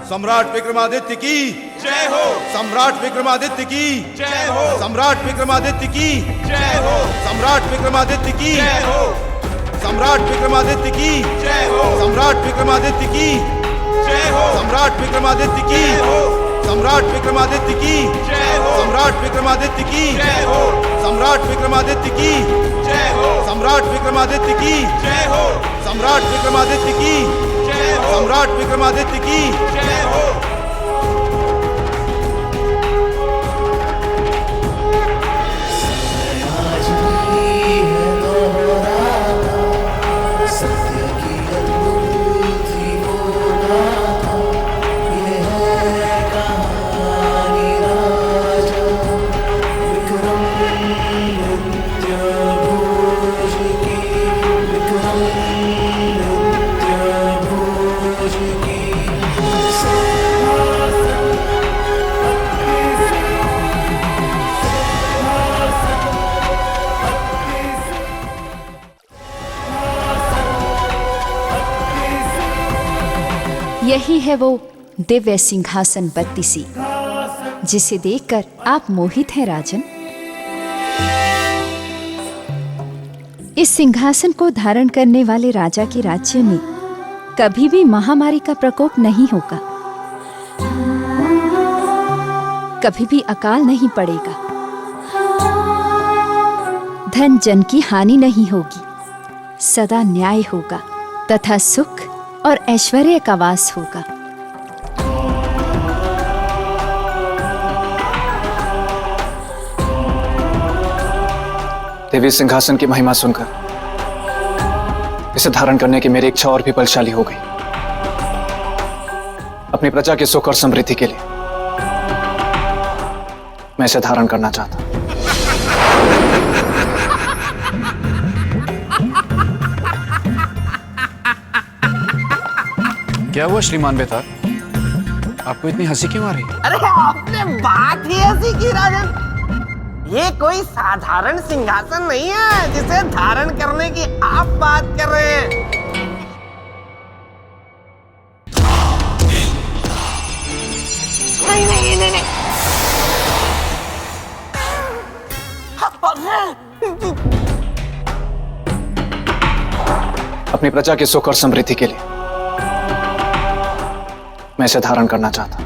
सम्राट विक्रमादित्य की जय हो। सम्राट विक्रमादित्य की जय हो। सम्राट विक्रमादित्य की जय हो। सम्राट विक्रमादित्य की जय हो। सम्राट विक्रमादित्य की जय हो। सम्राट विक्रमादित्य की जय हो। सम्राट विक्रमादित्य की जय हो। सम्राट विक्रमादित्य की जय हो। सम्राट विक्रमादित्य की जय हो। सम्राट विक्रमादित्य की जय हो। सम्राट विक्रमादित्य की जय हो। सम्राट विक्रमादित्य की जय हो। सम्राट विक्रमादित्य की जय हो। यही है वो दिव्य सिंहासन 32, जिसे देखकर आप मोहित हैं राजन। इस सिंहासन को धारण करने वाले राजा के राज्य में कभी भी महामारी का प्रकोप नहीं होगा, कभी भी अकाल नहीं पड़ेगा। धन जन की हानि नहीं होगी, सदा न्याय होगा तथा सुख और ऐश्वर्य का वास होगा। देवी सिंहासन की महिमा सुनकर इसे धारण करने की मेरी इच्छा और भी बलशाली हो गई। अपनी प्रजा के सुख और समृद्धि के लिए मैं इसे धारण करना चाहता हूं। क्या हुआ श्रीमान बेताल? आपको इतनी हंसी क्यों आ रही है? अरे आपने बात ही ऐसी की राजन, ये कोई साधारण सिंहासन नहीं है जिसे धारण करने की आप बात कर रहे हैं। नहीं नहीं नहीं नहीं, अपनी प्रजा के सुख और समृद्धि के लिए मैं इसे धारण करना चाहता हूं।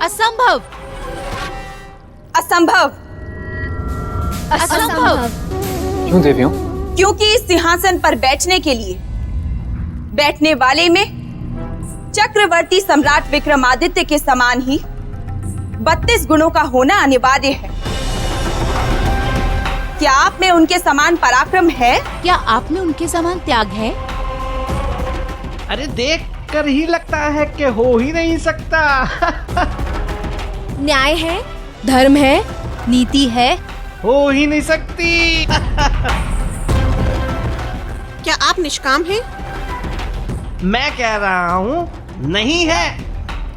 असंभव असंभव असंभव। क्यों देवियों? क्योंकि इस सिंहासन पर बैठने के लिए बैठने वाले में चक्रवर्ती सम्राट विक्रमादित्य के समान ही 32 गुणों का होना अनिवार्य है। क्या आप में उनके समान पराक्रम है? क्या आप में उनके समान त्याग है? अरे देख कर ही लगता है कि हो ही नहीं सकता। न्याय है, धर्म है, नीति है, हो ही नहीं सकती। क्या आप निष्काम हैं? मैं कह रहा हूँ नहीं है।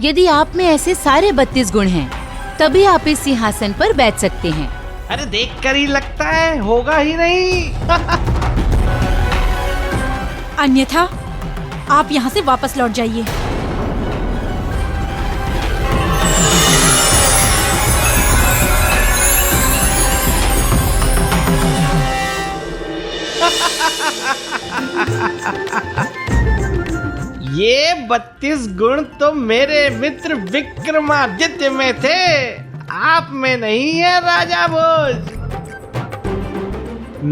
यदि आप में ऐसे सारे 32 गुण हैं, तभी आप इस सिंहासन पर बैठ सकते हैं। अरे देख कर ही लगता है होगा ही नहीं। अन्यथा आप यहाँ से वापस लौट जाइए। ये 32 गुण तो मेरे मित्र विक्रमादित्य में थे, आप में नहीं है राजा भोज।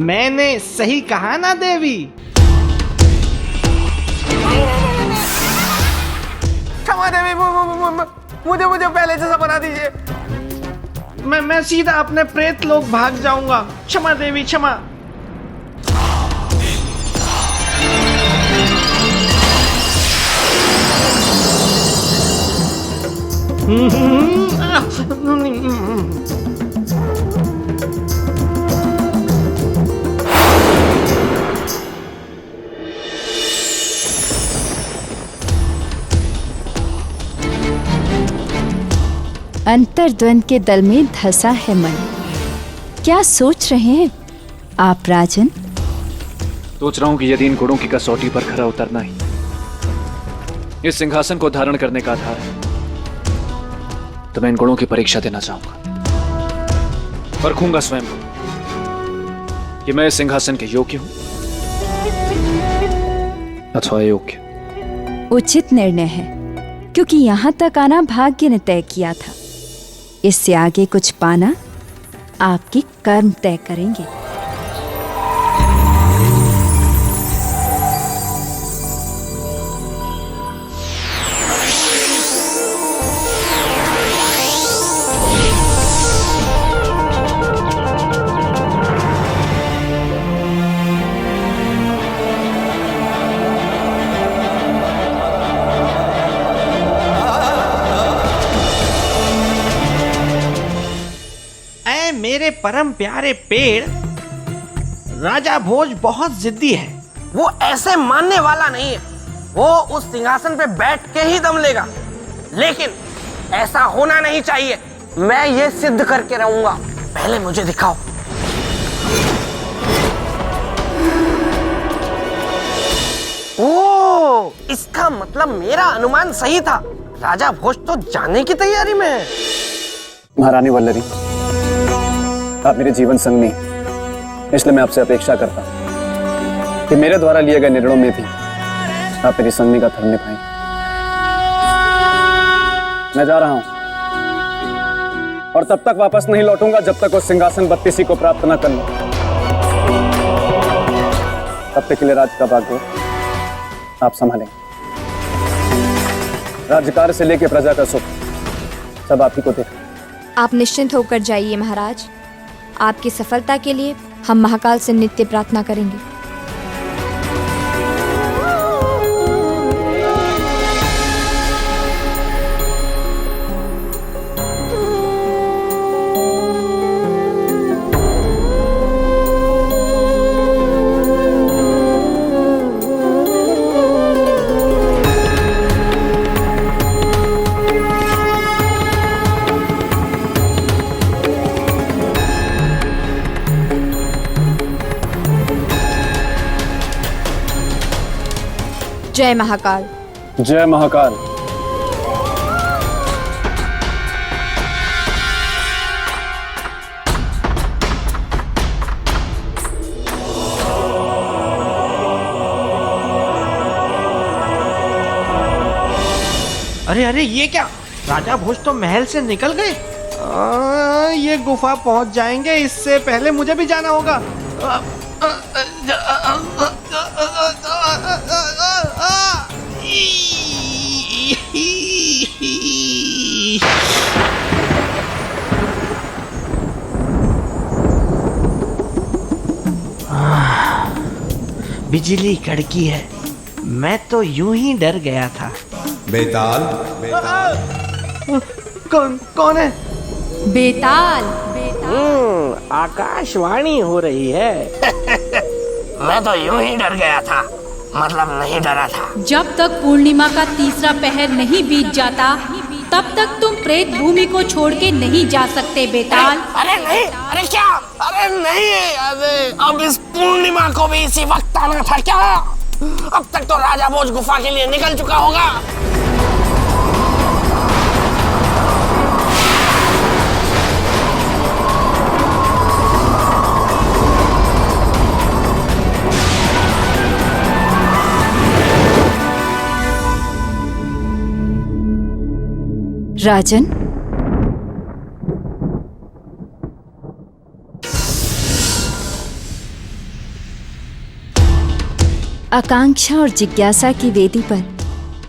मैंने सही कहा ना देवी? क्षमा देवी, मुझे पहले जैसा बना दीजिए। मैं सीधा अपने प्रेत लोग भाग जाऊंगा। क्षमा देवी, क्षमा। अंतर्द्वंद के दल में धंसा है मन। क्या सोच रहे हैं आप राजन? सोच रहा हूं कि यदि इन गुणों की कसौटी पर खरा उतरना ही इस सिंहासन को धारण करने का आधार है, तो मैं इन गुणों की परीक्षा देना चाहूंगा। परखूंगा स्वयं को कि मैं इस सिंहासन के योग्य हूं अथवा अयोग्य। उचित निर्णय है, क्योंकि यहाँ तक आना भाग्य ने तय किया था। इससे आगे कुछ पाना आपके कर्म तय करेंगे। मेरे परम प्यारे पेड़, राजा भोज बहुत जिद्दी है वो ऐसे मानने वाला नहीं है। वो उस सिंहासन पे बैठ के ही दम लेगा, लेकिन ऐसा होना नहीं चाहिए। मैं ये सिद्ध करके रहूंगा। पहले मुझे दिखाओ। ओ, इसका मतलब मेरा अनुमान सही था। राजा भोज तो जाने की तैयारी में है। महारानी वल्लरी, आप मेरे जीवन संगनी हैं, इसलिए मैं आपसे अपेक्षा करता हूं कि मेरे द्वारा लिए गए निर्णयों में भी आप मेरी संगनी का धर्म निभाएं। मैं जा रहा हूं और तब तक वापस नहीं लौटूंगा जब तक वो सिंहासन बत्तीसी को प्राप्त न कर लूं। तब तक के लिए राज्य का भाग्य आप संभालें। राज्यकार्य से लेकर प्रजा का सुख सब आप ही को देखा। आप निश्चिंत होकर जाइए महाराज। आपकी सफलता के लिए हम महाकाल से नित्य प्रार्थना करेंगे। जय महाकाल। जय महाकाल। अरे अरे, ये क्या? राजा भोज तो महल से निकल गए। ये गुफा पहुंच जाएंगे, इससे पहले मुझे भी जाना होगा। बिजली कड़की है। मैं तो यूं ही डर गया था। बेताल, कौन है? बेताल। आकाशवाणी हो रही है। मैं तो यूं ही डर गया था, मतलब नहीं डरा था। जब तक पूर्णिमा का तीसरा पहर नहीं बीत जाता तब तक तुम प्रेत भूमि को छोड़ के नहीं जा सकते बेताल। अरे नहीं, अरे क्या? अरे नहीं, अरे अब इस पूर्णिमा को भी इसी वक्त आना था क्या? अब तक तो राजा भोज गुफा के लिए निकल चुका होगा। राजन, आकांक्षा और जिज्ञासा की वेदी पर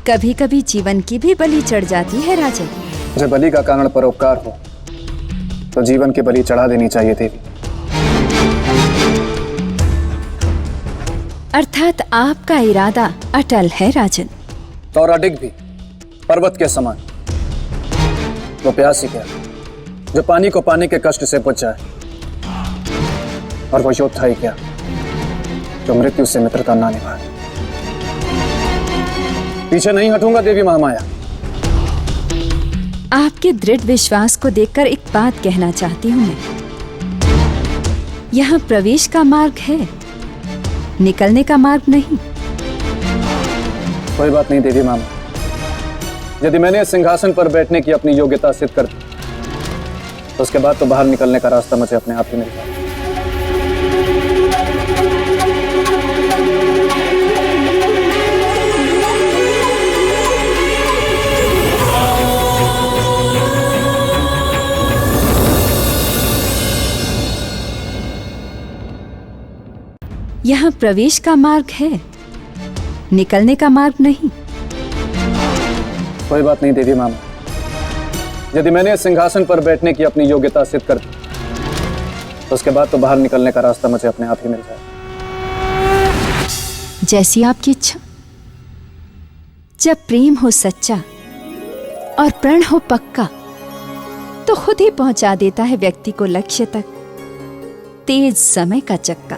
कभी कभी जीवन की भी बलि चढ़ जाती है राजन। जब बलि का कारण परोपकार हो तो जीवन की बलि चढ़ा देनी चाहिए देवी। अर्थात आपका इरादा अटल है राजन। और अडिग भी पर्वत के समान। वो प्यासी क्या जो पानी को पाने के कष्ट से बुझ जाए, और वो योद्धा ही क्या जो मृत्यु से मित्रता ना निभाए। पीछे नहीं हटूंगा देवी महामाया। आपके दृढ़ विश्वास को देखकर एक बात कहना चाहती हूँ मैं। यहाँ प्रवेश का मार्ग है, निकलने का मार्ग नहीं। कोई बात नहीं देवी मामा। यदि मैंने सिंहासन पर बैठने की अपनी योग्यता सिद्ध कर दी तो उसके बाद तो बाहर निकलने का रास्ता मुझे अपने आप ही मिल जाए। यहाँ प्रवेश का मार्ग है, निकलने का मार्ग नहीं। कोई बात नहीं देवी मामा। यदि मैंने सिंहासन पर बैठने की अपनी योग्यता सिद्ध कर दी तो उसके बाद तो बाहर निकलने का रास्ता मुझे अपने आप ही मिल जाए। जैसी आपकी इच्छा। जब प्रेम हो सच्चा और प्रण हो पक्का तो खुद ही पहुंचा देता है व्यक्ति को लक्ष्य तक तेज समय का चक्का।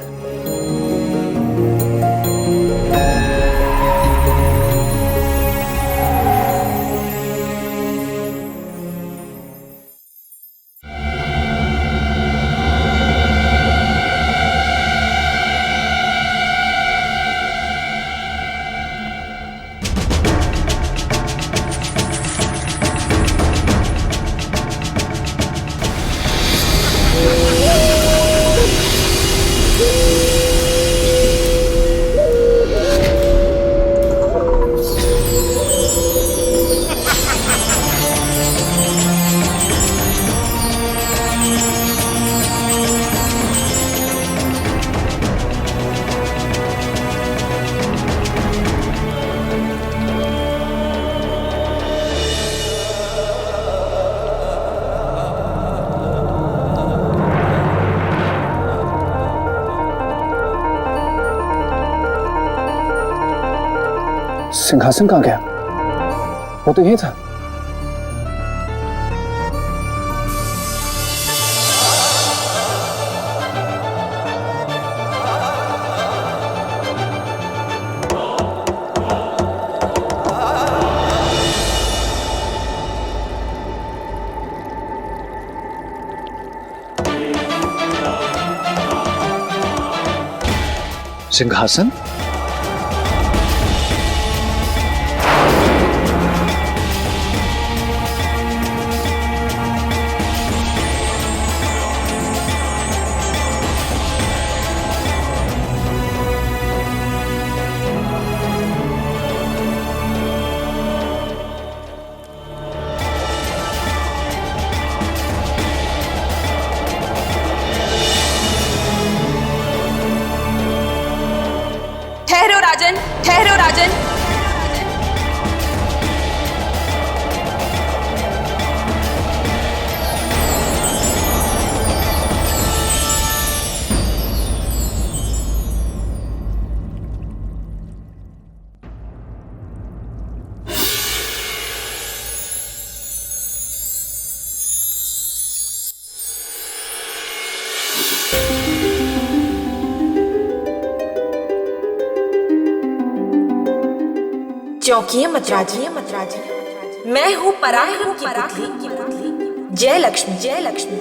सिंहासन कहाँ गया? वो तो यही था। सिंहासन? ठहरो राजन, ठहरो राजन। चौंकिए मत राजी, मैं हूँ पराक्रम की पुतली। जय लक्ष्मी, जय लक्ष्मी।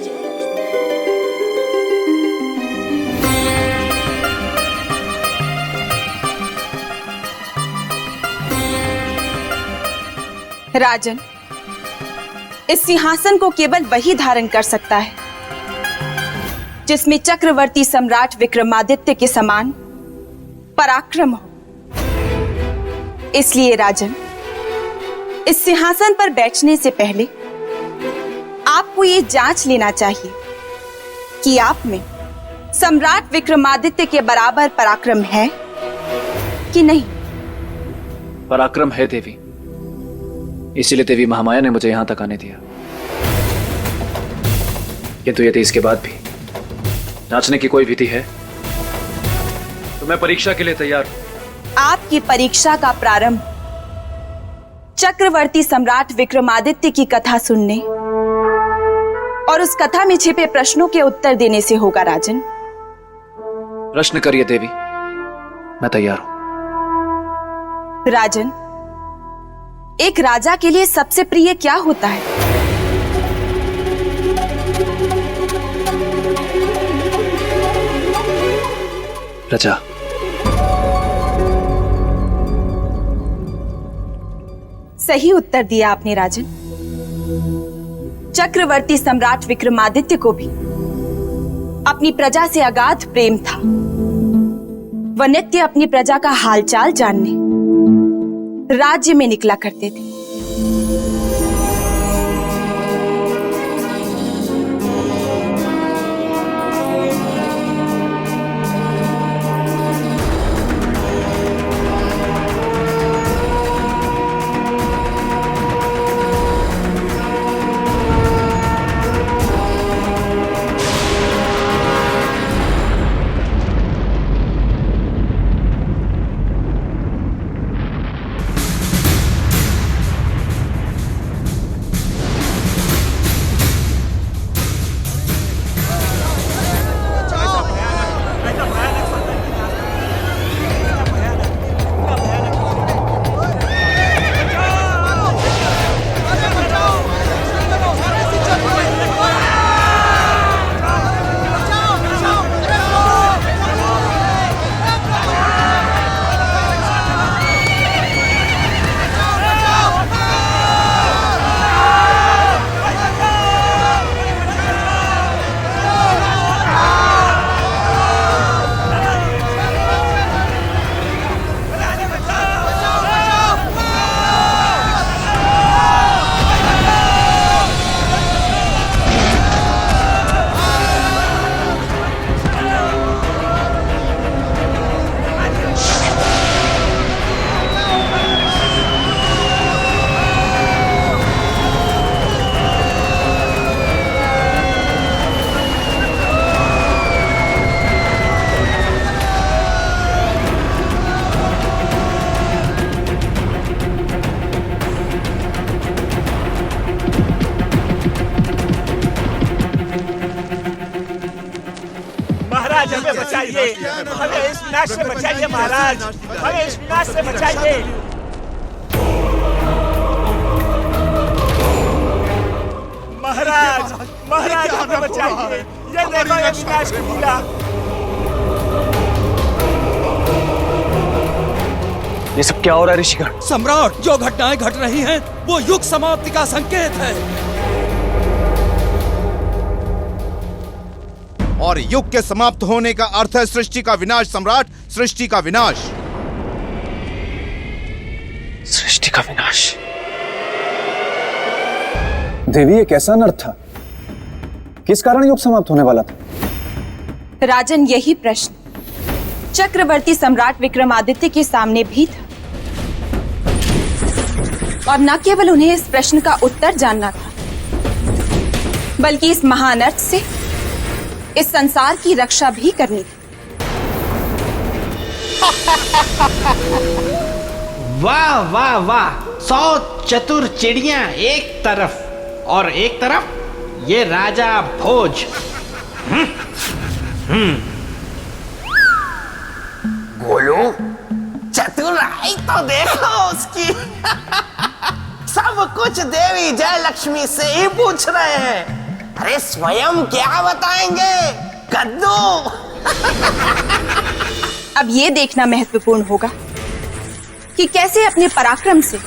राजन, इस सिंहासन को केवल वही धारण कर सकता है जिसमें चक्रवर्ती सम्राट विक्रमादित्य के समान पराक्रम हो। इसलिए राजन, इस सिंहासन पर बैठने से पहले आपको ये जांच लेना चाहिए कि आप में सम्राट विक्रमादित्य के बराबर पराक्रम है कि नहीं। पराक्रम है देवी, इसीलिए देवी महामाया ने मुझे यहां तक आने दिया। किंतु यदि इसके बाद भी जांचने की कोई विधि है तो मैं परीक्षा के लिए तैयार हूं। आपकी परीक्षा का प्रारंभ चक्रवर्ती सम्राट विक्रमादित्य की कथा सुनने और उस कथा में छिपे प्रश्नों के उत्तर देने से होगा राजन। प्रश्न करिए देवी, मैं तैयार हूं। राजन, एक राजा के लिए सबसे प्रिय क्या होता है? प्रजा। सही उत्तर दिया आपने राजन। चक्रवर्ती सम्राट विक्रमादित्य को भी अपनी प्रजा से अगाध प्रेम था। वह नित्य अपनी प्रजा का हालचाल जानने राज्य में निकला करते थे। बचाइए, हमें इस विनाश से बचाइए महाराज, हमें इस विनाश से बचाइए। महाराज, महाराज हमें बचाइए, ये देखो ये विनाश की लीला। ये सब क्या हो रहा है ऋषिगण? सम्राट, जो घटनाएं घट रही हैं वो युग समाप्ति का संकेत है। और युग के समाप्त होने का अर्थ है सृष्टि का विनाश सम्राट, सृष्टि का विनाश। सृष्टि का विनाश। देवी, ये कैसा अनर्थ था? किस कारण युग समाप्त होने वाला था? राजन, यही प्रश्न चक्रवर्ती सम्राट विक्रमादित्य के सामने भी था, और न केवल उन्हें इस प्रश्न का उत्तर जानना था, बल्कि इस महाअनर्थ से इस संसार की रक्षा भी करनी थी। वाह वाह वाह, 100 चतुर चिड़िया एक तरफ और एक तरफ ये राजा भोज। गोलू, चतुराई तो देखो उसकी। सब कुछ देवी जयलक्ष्मी से ही पूछ रहे हैं। अरे स्वयं क्या बताएंगे कद्दू। अब ये देखना महत्वपूर्ण होगा कि कैसे अपने पराक्रम से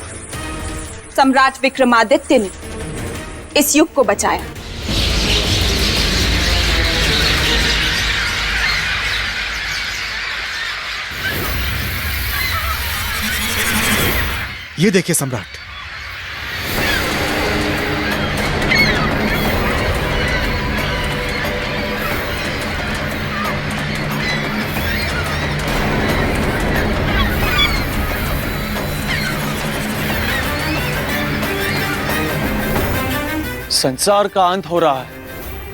सम्राट विक्रमादित्य ने इस युग को बचाया। ये देखिए सम्राट, संसार का अंत हो रहा है,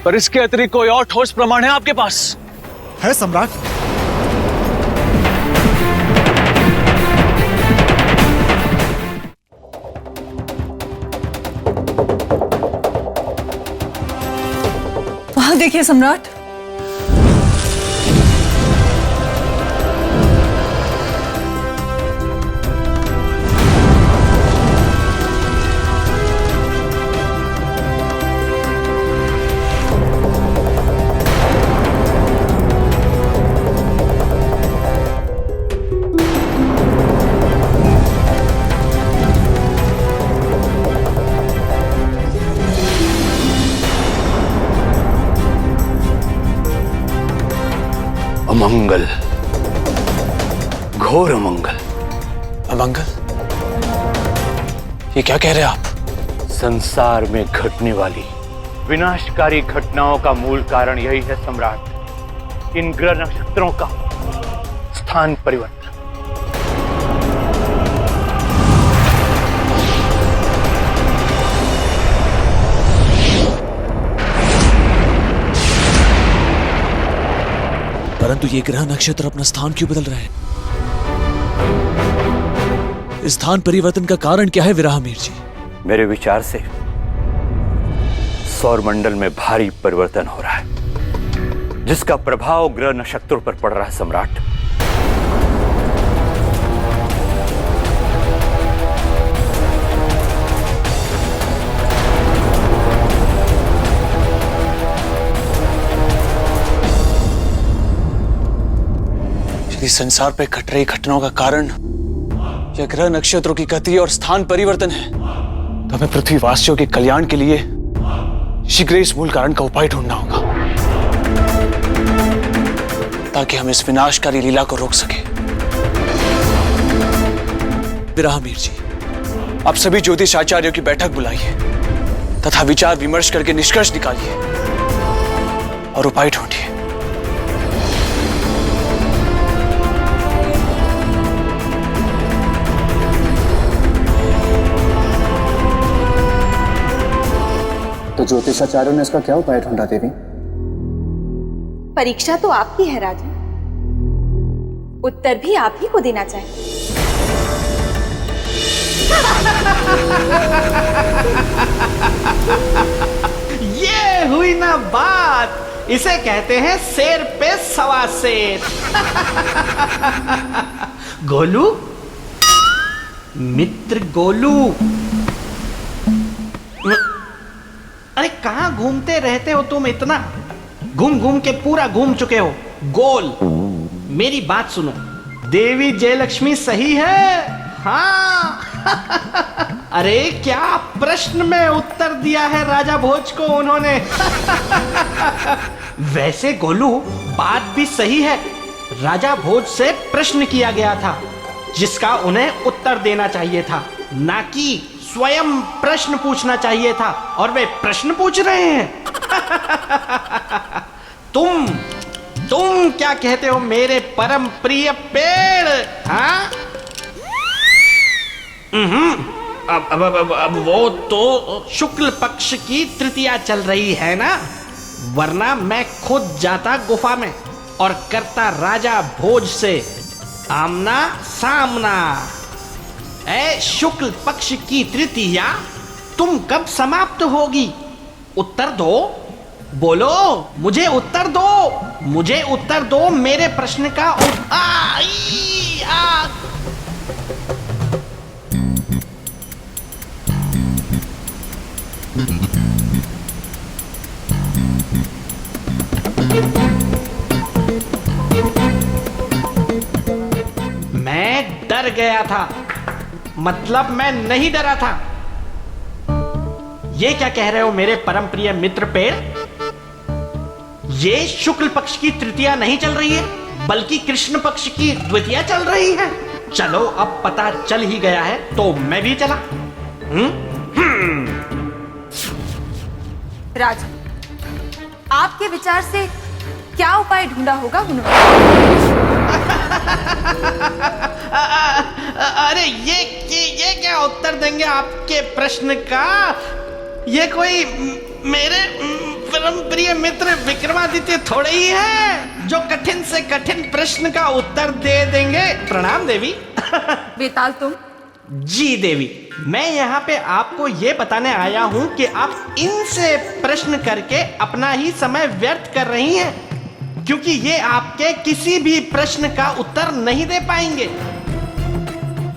पर इसके अतिरिक्त कोई और ठोस प्रमाण है आपके पास? है सम्राट। वहां देखिए सम्राट। अमंगल, घोर अमंगल। अमंगल? ये क्या कह रहे हैं आप? संसार में घटने वाली विनाशकारी घटनाओं का मूल कारण यही है सम्राट, इन ग्रह नक्षत्रों का स्थान परिवर्तन। परंतु ये ग्रह नक्षत्र अपना स्थान क्यों बदल रहे हैं? इस स्थान परिवर्तन का कारण क्या है विराहमीर जी? मेरे विचार से सौर मंडल में भारी परिवर्तन हो रहा है, जिसका प्रभाव ग्रह नक्षत्रों पर पड़ रहा है सम्राट। यदि संसार पर घट रही घटनाओं का कारण यह ग्रह नक्षत्रों की गति और स्थान परिवर्तन है, तो हमें पृथ्वीवासियों के कल्याण के लिए शीघ्र इस मूल कारण का उपाय ढूंढना होगा, ताकि हम इस विनाशकारी लीला को रोक सके। विराहमीर जी, आप सभी ज्योतिष आचार्यों की बैठक बुलाइए तथा विचार विमर्श करके निष्कर्ष निकालिए और उपाय ढूंढिए। तो ज्योतिषाचार्यों ने इसका क्या उपाय ढूंढा देवी? परीक्षा तो आपकी है राजन, उत्तर भी आप ही को देना चाहिए। ये हुई ना बात इसे कहते हैं शेर पे सवा शेर। गोलू, मित्र गोलू, अरे कहाँ घूमते रहते हो तुम इतना? घूम घूम के पूरा घूम चुके हो गोल। मेरी बात सुनो, देवी जयलक्ष्मी सही है? हाँ। अरे क्या प्रश्न में उत्तर दिया है राजा भोज को उन्होंने। वैसे गोलू बात भी सही है, राजा भोज से प्रश्न किया गया था जिसका उन्हें उत्तर देना चाहिए था, ना कि स्वयं प्रश्न पूछना चाहिए था, और वे प्रश्न पूछ रहे हैं। तुम क्या कहते हो मेरे परम प्रिय पेड़? हाँ? अब वो तो शुक्ल पक्ष की तृतीया चल रही है ना, वरना मैं खुद जाता गुफा में और करता राजा भोज से आमना सामना। ऐ शुक्ल पक्ष की तृतीया तुम कब समाप्त होगी? उत्तर दो, बोलो, मुझे उत्तर दो, मुझे उत्तर दो मेरे प्रश्न का। मैं डर गया था, मतलब मैं नहीं डरा था। ये क्या कह रहे हो मेरे परम प्रिय मित्र पेड़? ये शुक्ल पक्ष की तृतीया नहीं चल रही है, बल्कि कृष्ण पक्ष की द्वितीया चल रही है। चलो अब पता चल ही गया है तो मैं भी चला। राजा, आपके विचार से क्या उपाय ढूंढा होगा उन्होंने? अरे ये क्या उत्तर देंगे आपके प्रश्न का? ये कोई मेरे परम प्रिय मित्र विक्रमादित्य थोड़े ही है जो कठिन से कठिन प्रश्न का उत्तर दे देंगे। प्रणाम देवी। बेताल तुम? जी देवी, मैं यहाँ पे आपको ये बताने आया हूँ कि आप इनसे प्रश्न करके अपना ही समय व्यर्थ कर रही हैं, क्योंकि ये आपके किसी भी प्रश्न का उत्तर नहीं दे पाएंगे।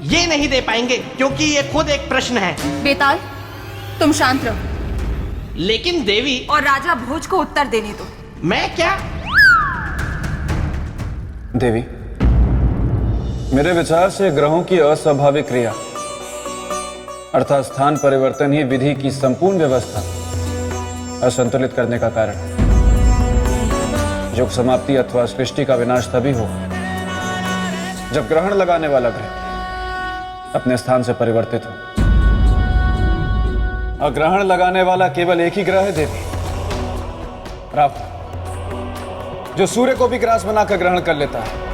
ये नहीं दे पाएंगे क्योंकि ये खुद एक प्रश्न है। बेताल तुम शांत रहो। लेकिन देवी, और राजा भोज को उत्तर देने दो। मैं क्या? देवी, मेरे विचार से ग्रहों की अस्वाभाविक क्रिया अर्थात स्थान परिवर्तन ही विधि की संपूर्ण व्यवस्था असंतुलित करने का कारण। युग समाप्ति अथवा सृष्टि का विनाश तभी हो जब ग्रहण लगाने वाला ग्रह अपने स्थान से परिवर्तित हो। और ग्रहण लगाने वाला केवल एक ही ग्रह है देवी, राहु, जो सूर्य को भी ग्रास बनाकर ग्रहण कर लेता है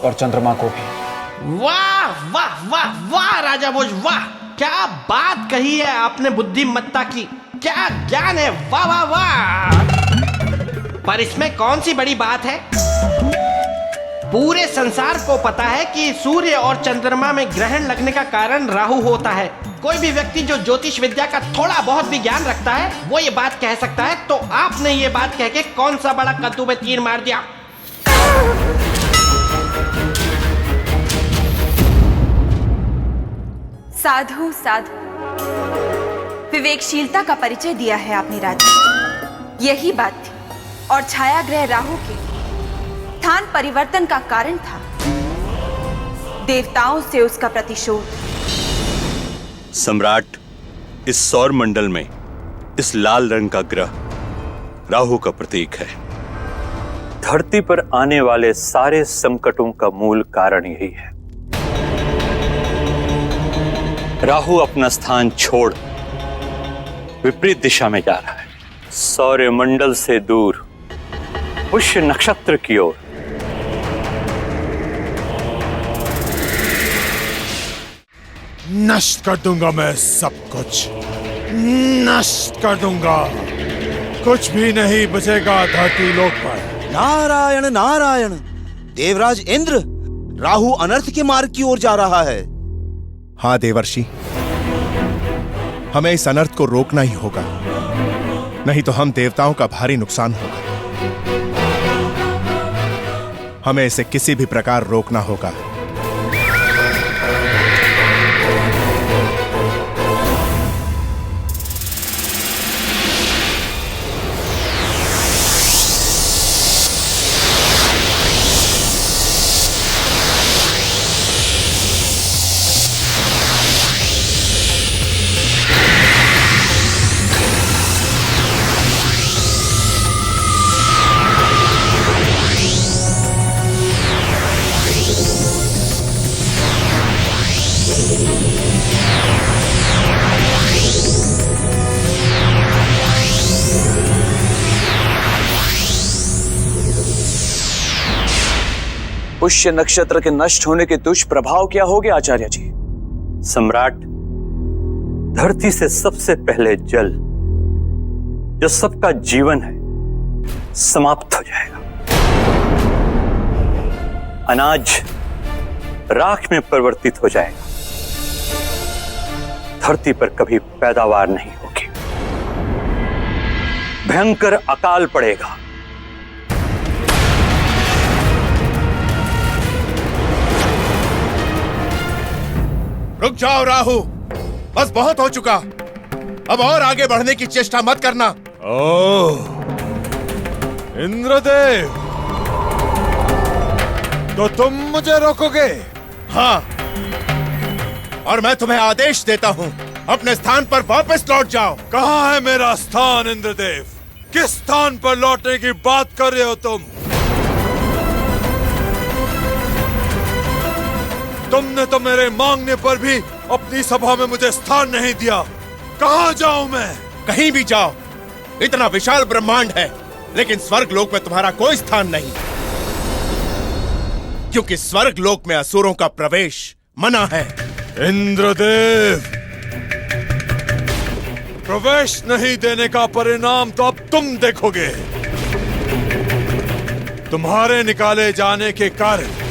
और चंद्रमा को भी। वाह वाह वाह वाह राजा भोज, वाह क्या बात कही है आपने बुद्धिमत्ता की, क्या ज्ञान है, वाह वाह वाह। पर इसमें कौन सी बड़ी बात है? पूरे संसार को पता है कि सूर्य और चंद्रमा में ग्रहण लगने का कारण राहु होता है। कोई भी व्यक्ति जो ज्योतिष विद्या का थोड़ा बहुत भी ज्ञान रखता है वो ये बात कह सकता है। तो आपने ये बात कह के कौन सा बड़ा कद्दू में तीर मार दिया? साधु साधु, विवेकशीलता का परिचय दिया है आपने राजा। यही बात थी, और छाया ग्रह राहु के स्थान परिवर्तन का कारण था देवताओं से उसका प्रतिशोध। सम्राट, इस सौर मंडल में इस लाल रंग का ग्रह राहु का प्रतीक है। धरती पर आने वाले सारे संकटों का मूल कारण यही है। राहु अपना स्थान छोड़ विपरीत दिशा में जा रहा है, सौर मंडल से दूर पुष्य नक्षत्र की ओर। नष्ट कर दूंगा मैं सब कुछ, नष्ट कर दूंगा। कुछ भी नहीं बचेगा धरती लोक पर। नारायण नारायण, देवराज इंद्र, राहु अनर्थ के मार्ग की ओर जा रहा है। हाँ देवर्षि, हमें इस अनर्थ को रोकना ही होगा। नहीं तो हम देवताओं का भारी नुकसान होगा। हमें इसे किसी भी प्रकार रोकना होगा। पुष्य नक्षत्र के नष्ट होने के दुष्प्रभाव क्या हो गया आचार्य जी? सम्राट, धरती से सबसे पहले जल, जो सबका जीवन है, समाप्त हो जाएगा। अनाज राख में परिवर्तित हो जाएगा। धरती पर कभी पैदावार नहीं होगी। भयंकर अकाल पड़ेगा। रुक जाओ राहु, बस बहुत हो चुका। अब और आगे बढ़ने की चेष्टा मत करना। ओह, इंद्रदेव, तो तुम मुझे रोकोगे? हाँ, और मैं तुम्हें आदेश देता हूँ, अपने स्थान पर वापस लौट जाओ। कहाँ है मेरा स्थान इंद्रदेव? किस स्थान पर लौटने की बात कर रहे हो तुम? तुमने तो मेरे मांगने पर भी अपनी सभा में मुझे स्थान नहीं दिया। कहाँ जाऊं मैं? कहीं भी जाओ, इतना विशाल ब्रह्मांड है, लेकिन स्वर्ग लोक में तुम्हारा कोई स्थान नहीं, क्योंकि स्वर्ग लोक में असुरों का प्रवेश मना है। इंद्रदेव, प्रवेश नहीं देने का परिणाम तो अब तुम देखोगे। तुम्हारे निकाले जाने के कारण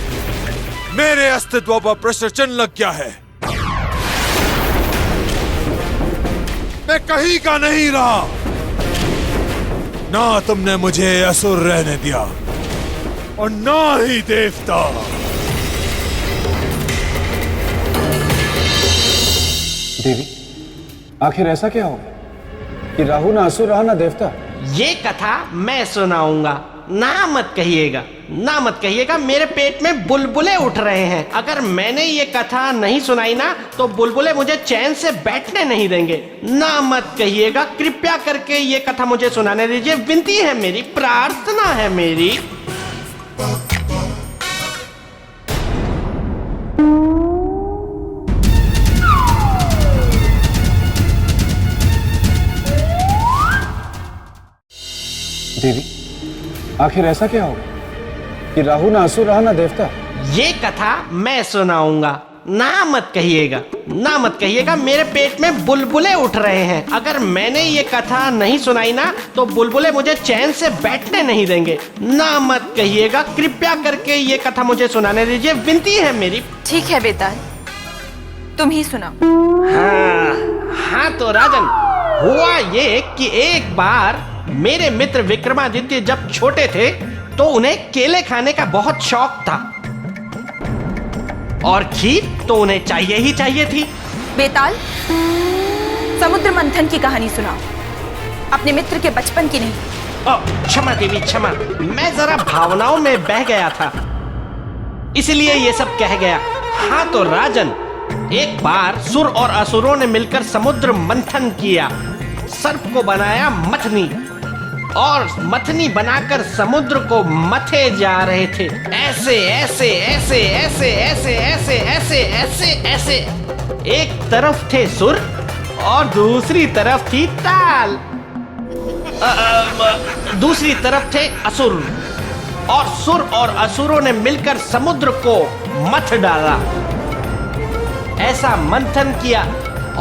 मेरे अस्तित्व पर प्रश्न चिन्ह लग गया है। मैं कहीं का नहीं रहा। ना तुमने मुझे असुर रहने दिया और ना ही देवता। देवी, आखिर ऐसा क्या हो कि राहु ना असुर रहा ना देवता? ये कथा मैं सुनाऊंगा। ना मत कहिएगा, ना मत कहिएगा। मेरे पेट में बुलबुले उठ रहे हैं। अगर मैंने ये कथा नहीं सुनाई ना तो बुलबुले मुझे चैन से बैठने नहीं देंगे। ना मत कहिएगा। कृपया करके ये कथा मुझे सुनाने दीजिए। विनती है मेरी, प्रार्थना है मेरी। देवी, आखिर ऐसा क्या होगा कि राहु ना असुर रहा ना देवता? ये कथा मैं सुनाऊंगा। ना मत कहिएगा, ना मत कहिएगा। मेरे पेट में बुलबुले उठ रहे हैं। अगर मैंने ये कथा नहीं सुनाई ना तो बुलबुले मुझे चैन से बैठने नहीं देंगे। ना मत कहिएगा। कृपया करके ये कथा मुझे सुनाने दीजिए। विनती है मेरी। ठीक है बेताल, तुम ही सुनाओ। हाँ तो राजन, हुआ ये कि एक बार मेरे मित्र विक्रमादित्य जब छोटे थे तो उन्हें केले खाने का बहुत शौक था और खीर तो उन्हें चाहिए ही चाहिए थी। बेताल, समुद्र मंथन की कहानी सुनाओ, अपने मित्र के बचपन की नहीं। क्षमा देवी, क्षमा। मैं जरा भावनाओं में बह गया था, इसलिए ये सब कह गया। हाँ तो राजन, एक बार सुर और असुरों ने मिलकर समुद्र मंथन किया। सर्प को बनाया मथनी और मथनी बनाकर समुद्र को मथे जा रहे थे। ऐसे ऐसे ऐसे ऐसे ऐसे ऐसे ऐसे ऐसे ऐसे। एक तरफ थे सुर और दूसरी तरफ थी ताल। दूसरी तरफ थे असुर और सुर और असुरों ने मिलकर समुद्र को मथ डाला। ऐसा मंथन किया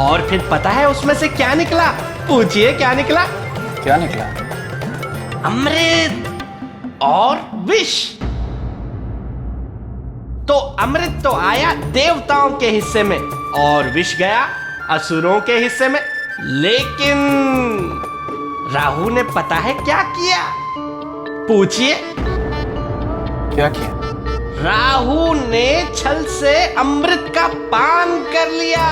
और फिर पता है उसमें से क्या निकला? पूछिए क्या निकला? क्या निकला? अमृत और विष। तो अमृत तो आया देवताओं के हिस्से में और विष गया असुरों के हिस्से में। लेकिन राहु ने पता है क्या किया? पूछिए। क्या किया? राहु ने छल से अमृत का पान कर लिया,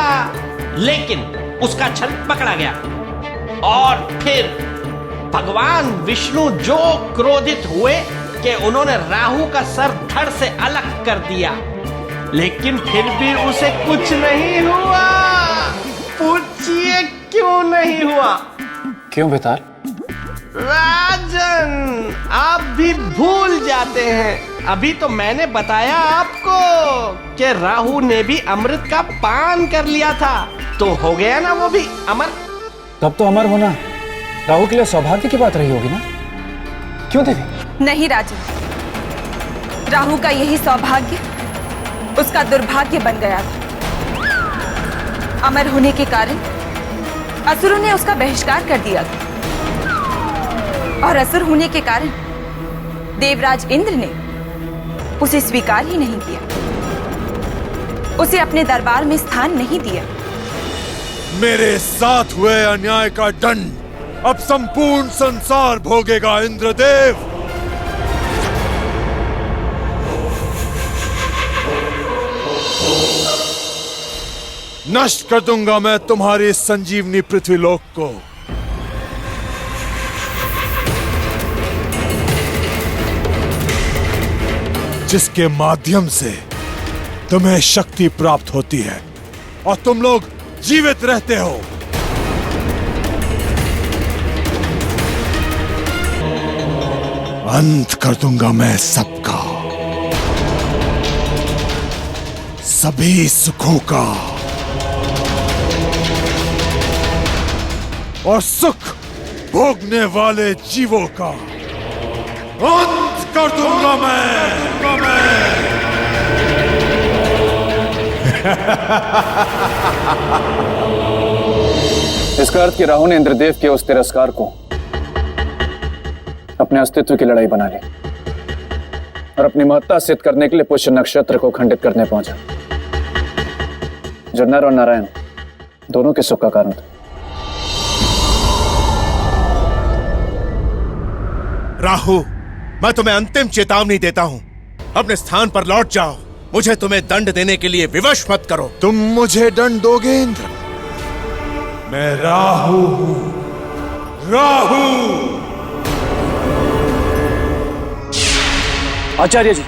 लेकिन उसका छल पकड़ा गया और फिर भगवान विष्णु जो क्रोधित हुए कि उन्होंने राहु का सर धड़ से अलग कर दिया, लेकिन फिर भी उसे कुछ नहीं हुआ। पूछिए क्यों नहीं हुआ? क्यों बेताल? राजन, आप भी भूल जाते हैं। अभी तो मैंने बताया आपको कि राहु ने भी अमृत का पान कर लिया था, तो हो गया ना वो भी अमर। तब तो अमर होना राहु के लिए सौभाग्य की बात रही होगी ना? क्यों देवी? नहीं राजन, राहु का यही सौभाग्य उसका दुर्भाग्य बन गया था। अमर होने के कारण असुरों ने उसका बहिष्कार कर दिया था, और असुर होने के कारण देवराज इंद्र ने उसे स्वीकार ही नहीं किया, उसे अपने दरबार में स्थान नहीं दिया। मेरे साथ हुए अन्याय का दंड अब संपूर्ण संसार भोगेगा इंद्रदेव। नष्ट कर दूंगा मैं तुम्हारी संजीवनी पृथ्वीलोक को। जिसके माध्यम से तुम्हें शक्ति प्राप्त होती है और तुम लोग जीवित रहते हो। अंत कर दूंगा मैं सबका, सभी सुखों का, और सुख भोगने वाले जीवों का अंत कर दूंगा मैं। इसका अर्थ कि राहु ने इंद्रदेव के उस तिरस्कार को अपने अस्तित्व की लड़ाई बना ली और अपनी महत्ता सिद्ध करने के लिए पुष्य नक्षत्र को खंडित करने पहुंचा, जो नर और नारायण दोनों के सुख का कारण था। राहु, मैं तुम्हें अंतिम चेतावनी देता हूं, अपने स्थान पर लौट जाओ। मुझे तुम्हें दंड देने के लिए विवश मत करो। तुम मुझे दंड दोगे इंद्र? मैं राहु हूं, राहु। आचार्य जी,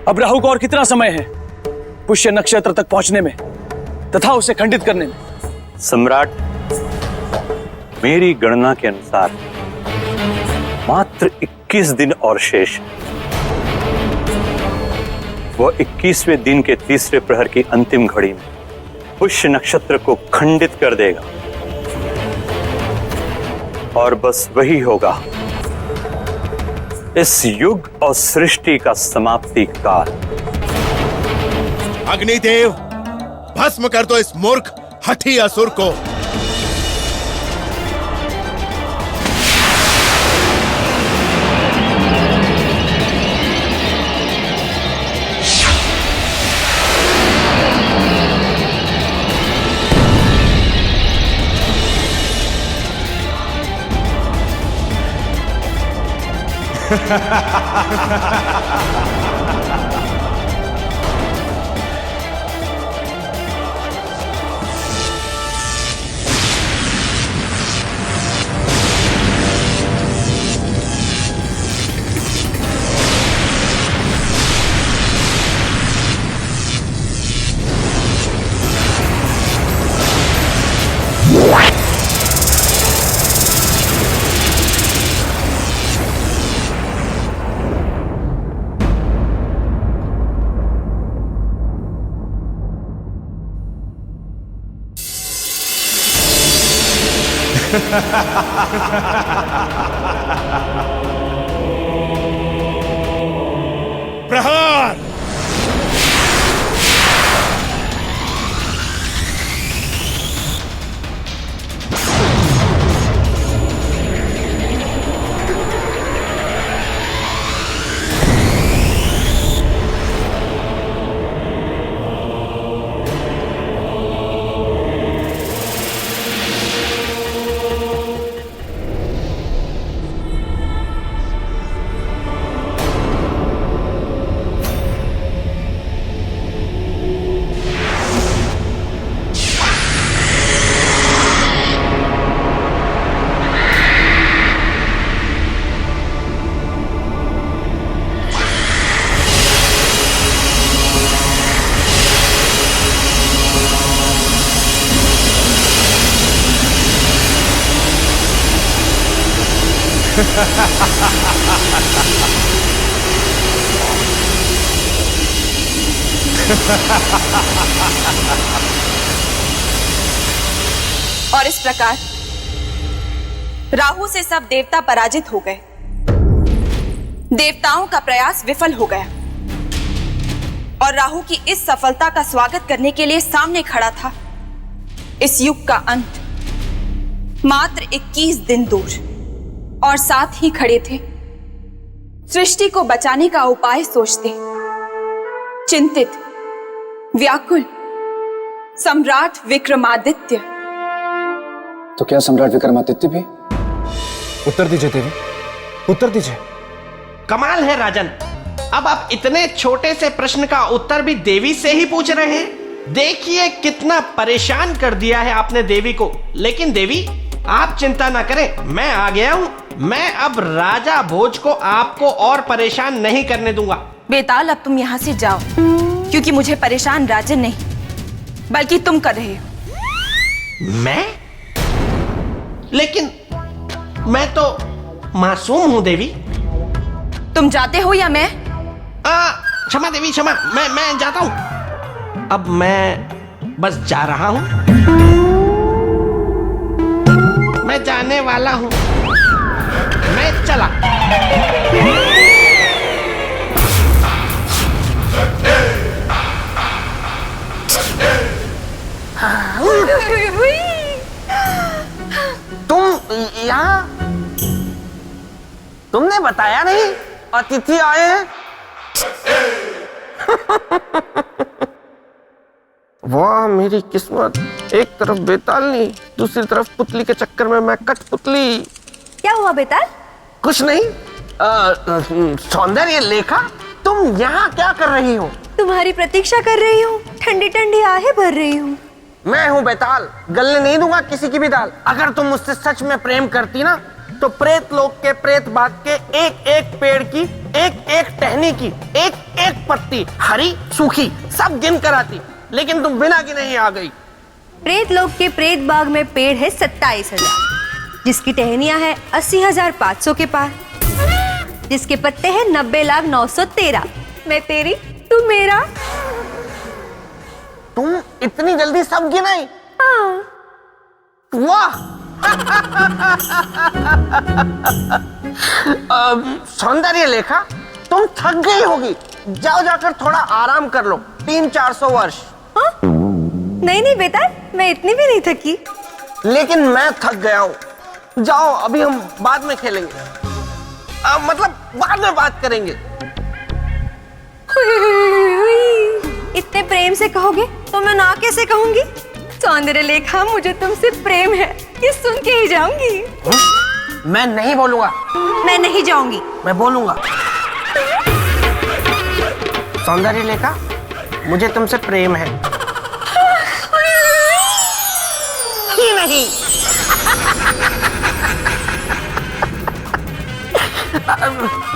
अब राहु को और कितना समय है पुष्य नक्षत्र तक पहुंचने में तथा उसे खंडित करने में? सम्राट, मेरी गणना के अनुसार मात्र 21 दिन और शेष। वह 21वें दिन के तीसरे प्रहर की अंतिम घड़ी में पुष्य नक्षत्र को खंडित कर देगा, और बस वही होगा इस युग और सृष्टि का समाप्ति काल। अग्निदेव, भस्म कर दो इस मूर्ख हठी असुर को। प्रहार। और इस प्रकार राहु से सब देवता पराजित हो गए। देवताओं का प्रयास विफल हो गया और राहु की इस सफलता का स्वागत करने के लिए सामने खड़ा था इस युग का अंत, मात्र 21 दिन दूर। और साथ ही खड़े थे सृष्टि को बचाने का उपाय सोचते, चिंतित, व्याकुल सम्राट विक्रमादित्य। तो क्या सम्राट विक्रमादित्य भी? उत्तर दीजिए देवी, उत्तर दीजिए। कमाल है राजन, अब आप इतने छोटे से प्रश्न का उत्तर भी देवी से ही पूछ रहे हैं। देखिए कितना परेशान कर दिया है आपने देवी को। लेकिन देवी आप चिंता ना करें, मैं आ गया हूँ। मैं अब राजा भोज को आपको और परेशान नहीं करने दूंगा। बेताल, अब तुम यहाँ से जाओ, क्योंकि मुझे परेशान राजन नहीं बल्कि तुम कर रहे हो। मैं? लेकिन मैं तो मासूम हूँ देवी। तुम जाते हो या मैं? क्षमा देवी क्षमा, मैं जाता हूँ। अब मैं बस जा रहा हूँ, मैं जाने वाला हूँ, मैं चला। तुम यहाँ? तुमने बताया नहीं अतिथि आए हैं? वाह मेरी किस्मत, एक तरफ बेतालनी, दूसरी तरफ पुतली के चक्कर में मैं कठपुतली। क्या हुआ बेताल? कुछ नहीं। सौंदर्य लेखा, तुम यहाँ क्या कर रही हो? तुम्हारी प्रतीक्षा कर रही हूँ, ठंडी ठंडी आहें भर रही हूँ। मैं हूँ बेताल, गलने नहीं दूंगा किसी की भी दाल। अगर तुम मुझसे सच में प्रेम करती ना, तो प्रेत लोक के प्रेत बाग के एक एक पेड़ की, एक एक टहनी की, एक एक पत्ती, हरी सूखी, सब गिन कर आती। लेकिन तुम बिना गिने ही आ गई। प्रेत लोक के प्रेत बाग में पेड़ है 27,000, जिसकी टहनियां है 80,500 के पार, जिसके पत्ते हैं 90,913। मैं तेरी, तू मेरा। तुम इतनी जल्दी सब गिनाई? हाँ। वाह। सौंदर्य लेखा, तुम थक गई होगी, जाओ जाकर थोड़ा आराम कर लो। 300-400 वर्ष। हाँ? नहीं बेटा, मैं इतनी भी नहीं थकी। लेकिन मैं थक गया हूँ। जाओ, अभी हम बाद में खेलेंगे, मतलब बाद में बात करेंगे। इतने प्रेम से कहोगे तो मैं ना कैसे कहूंगी? सौंदर्य लेखा, मुझे तुमसे प्रेम है, ये सुन के ही जाऊंगी। मैं नहीं बोलूंगा। मैं नहीं जाऊंगी। मैं बोलूंगा। सौंदर्य लेखा, मुझे तुमसे प्रेम है कि नहीं?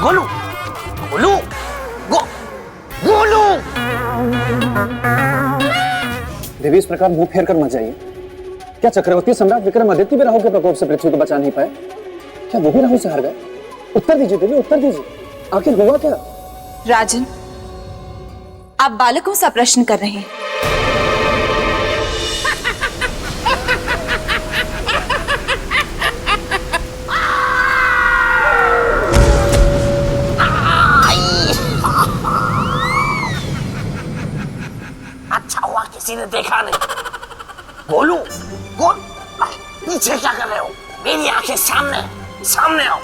गोलू, गोलू, गोलू। देवी, इस प्रकार मुंह फेर कर मत जाइए। क्या चक्रवर्ती सम्राट विक्रमादित्य भी राहु के प्रकोप से पृथ्वी को बचा नहीं पाए? क्या वो भी राहु से हार गए? उत्तर दीजिए देवी, उत्तर दीजिए, आखिर हुआ क्या? राजन, आप बालकों सा प्रश्न कर रहे हैं। अच्छा हुआ किसी ने देखा नहीं। गोलू, गोल, पीछे क्या कर रहे हो? मेरी आंखें सामने, सामने आओ।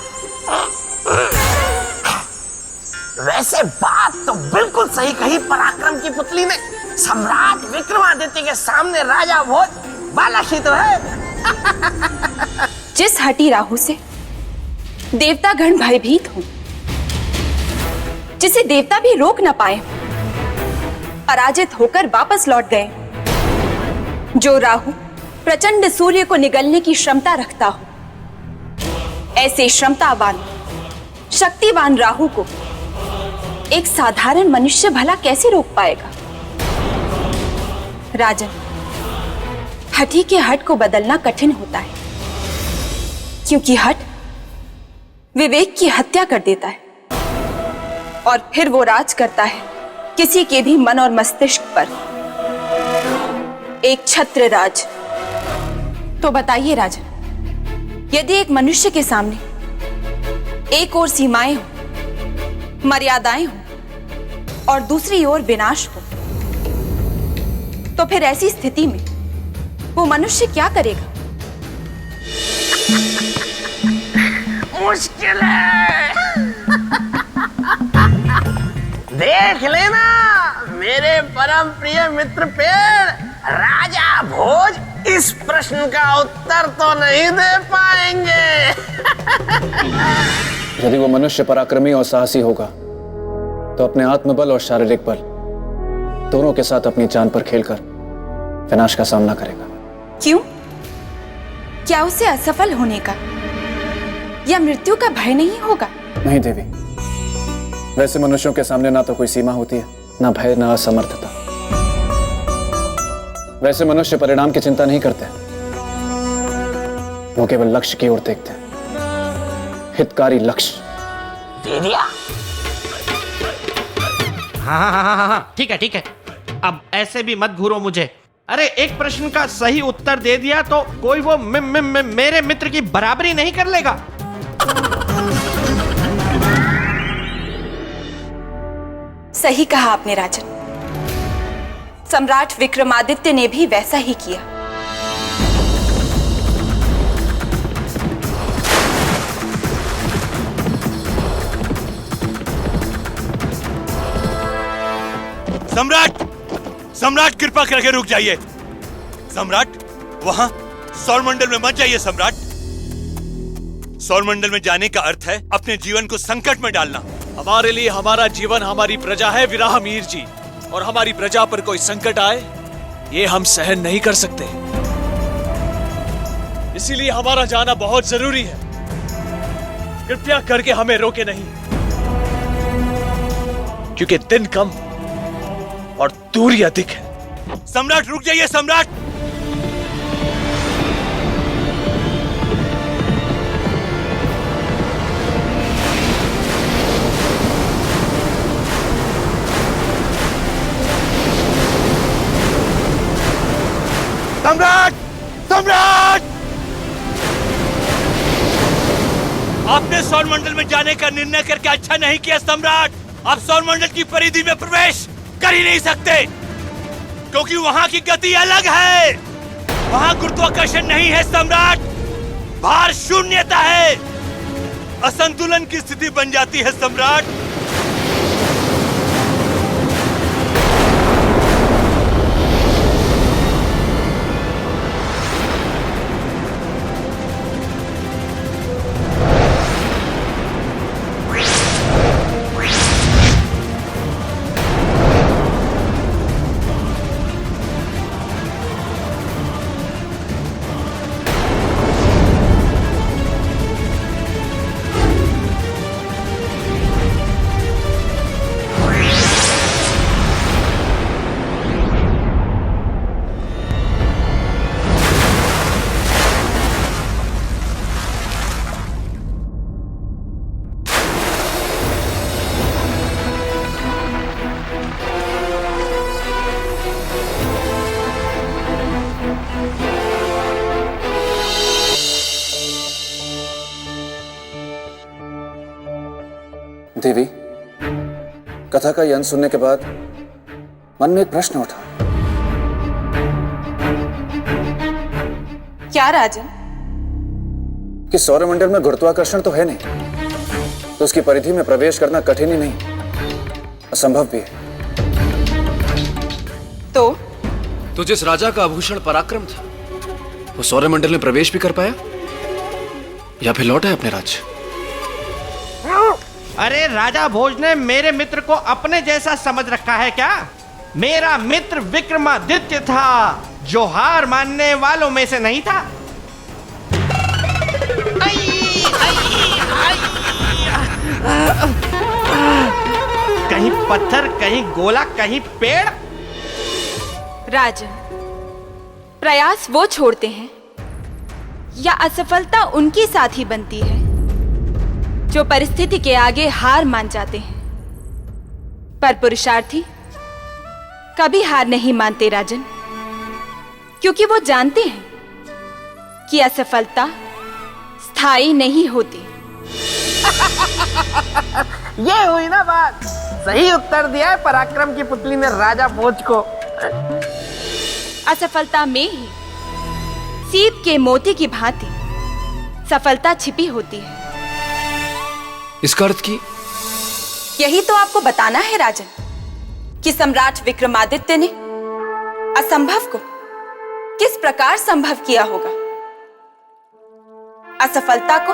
वैसे बात तो बिल्कुल सही कही पराक्रम की पुतली ने। सम्राट विक्रमादित्य के सामने राजा भोज बालाशी तो है। जिस हटी राहु से देवतागण भयभीत हो, जिसे देवता भी रोक न पाए, पराजित होकर वापस लौट गए। जो राहु प्रचंड सूर्य को निगलने की क्षमता रखता हो, ऐसे क्षमतावान शक्तिवान राहु को एक साधारण मनुष्य भला कैसे रोक पाएगा? राजन, हठी के हट को बदलना कठिन होता है, क्योंकि हट विवेक की हत्या कर देता है और फिर वो राज करता है किसी के भी मन और मस्तिष्क पर, एक छत्र राज। तो बताइए राजन, यदि एक मनुष्य के सामने एक ओर सीमाएं हो, मर्यादाएं हो और दूसरी ओर विनाश हो, तो फिर ऐसी स्थिति में वो मनुष्य क्या करेगा? मुश्किल है। देख लेना मेरे परम प्रिय मित्र पेड़, राजा भोज इस प्रश्न का उत्तर तो नहीं दे पाएंगे। यदि वो मनुष्य पराक्रमी और साहसी होगा तो अपने आत्मबल और शारीरिक बल दोनों के साथ अपनी जान पर खेलकर विनाश का सामना करेगा। क्यों? क्या उसे असफल होने का या मृत्यु का भय नहीं होगा? नहीं देवी, वैसे मनुष्यों के सामने ना तो कोई सीमा होती है, ना भय, ना असमर्थता। वैसे मनुष्य परिणाम की चिंता नहीं करते, वो केवल लक्ष्य की ओर देखते हैं, हितकारी लक्ष्य। हाँ, ठीक है। अब ऐसे भी मत घूरो मुझे। अरे एक प्रश्न का सही उत्तर दे दिया तो कोई वो मेरे मित्र की बराबरी नहीं कर लेगा। सही कहा आपने राजन। सम्राट विक्रमादित्य ने भी वैसा ही किया। सम्राट कृपा करके रुक जाइए। सम्राट, वहां सौरमंडल में मत जाइए। सम्राट, सौरमंडल में जाने का अर्थ है अपने जीवन को संकट में डालना। हमारे लिए हमारा जीवन हमारी प्रजा है विराह मीर जी, और हमारी प्रजा पर कोई संकट आए ये हम सहन नहीं कर सकते। इसीलिए हमारा जाना बहुत जरूरी है। कृपया करके हमें रोके नहीं, क्योंकि दिन कम और दूरी अधिक है। सम्राट रुक जाइए। सम्राट, सम्राट, सम्राट, आपने सौरमंडल में जाने का निर्णय करके अच्छा नहीं किया। सम्राट, आप सौरमंडल की परिधि में प्रवेश कर ही नहीं सकते, क्योंकि वहां की गति अलग है। वहां गुरुत्वाकर्षण नहीं है सम्राट, भार शून्यता है। असंतुलन की स्थिति बन जाती है सम्राट। देवी, कथा का यह अंत सुनने के बाद मन में एक प्रश्न उठा। क्या राजन? कि सौरमंडल में गुरुत्वाकर्षण तो है नहीं, तो उसकी परिधि में प्रवेश करना कठिन ही नहीं, असंभव भी है। तो जिस राजा का आभूषण पराक्रम था वो सौरमंडल में प्रवेश भी कर पाया या फिर लौटा है अपने राज्य? अरे राजा भोज ने मेरे मित्र को अपने जैसा समझ रखा है क्या? मेरा मित्र विक्रमादित्य था, जो हार मानने वालों में से नहीं था। कहीं पत्थर, कहीं गोला, कहीं पेड़। राजन, प्रयास वो छोड़ते हैं या असफलता उनकी साथी बनती है जो परिस्थिति के आगे हार मान जाते हैं, पर पुरुषार्थी कभी हार नहीं मानते राजन, क्योंकि वो जानते हैं कि असफलता स्थायी नहीं होती। ये हुई ना बात। सही उत्तर दिया है पराक्रम की पुतली ने राजा भोज को। असफलता में ही सीप के मोती की भांति सफलता छिपी होती है। इसका अर्थ की यही तो आपको बताना है राजन, कि सम्राट विक्रमादित्य ने असंभव को किस प्रकार संभव किया होगा, असफलता को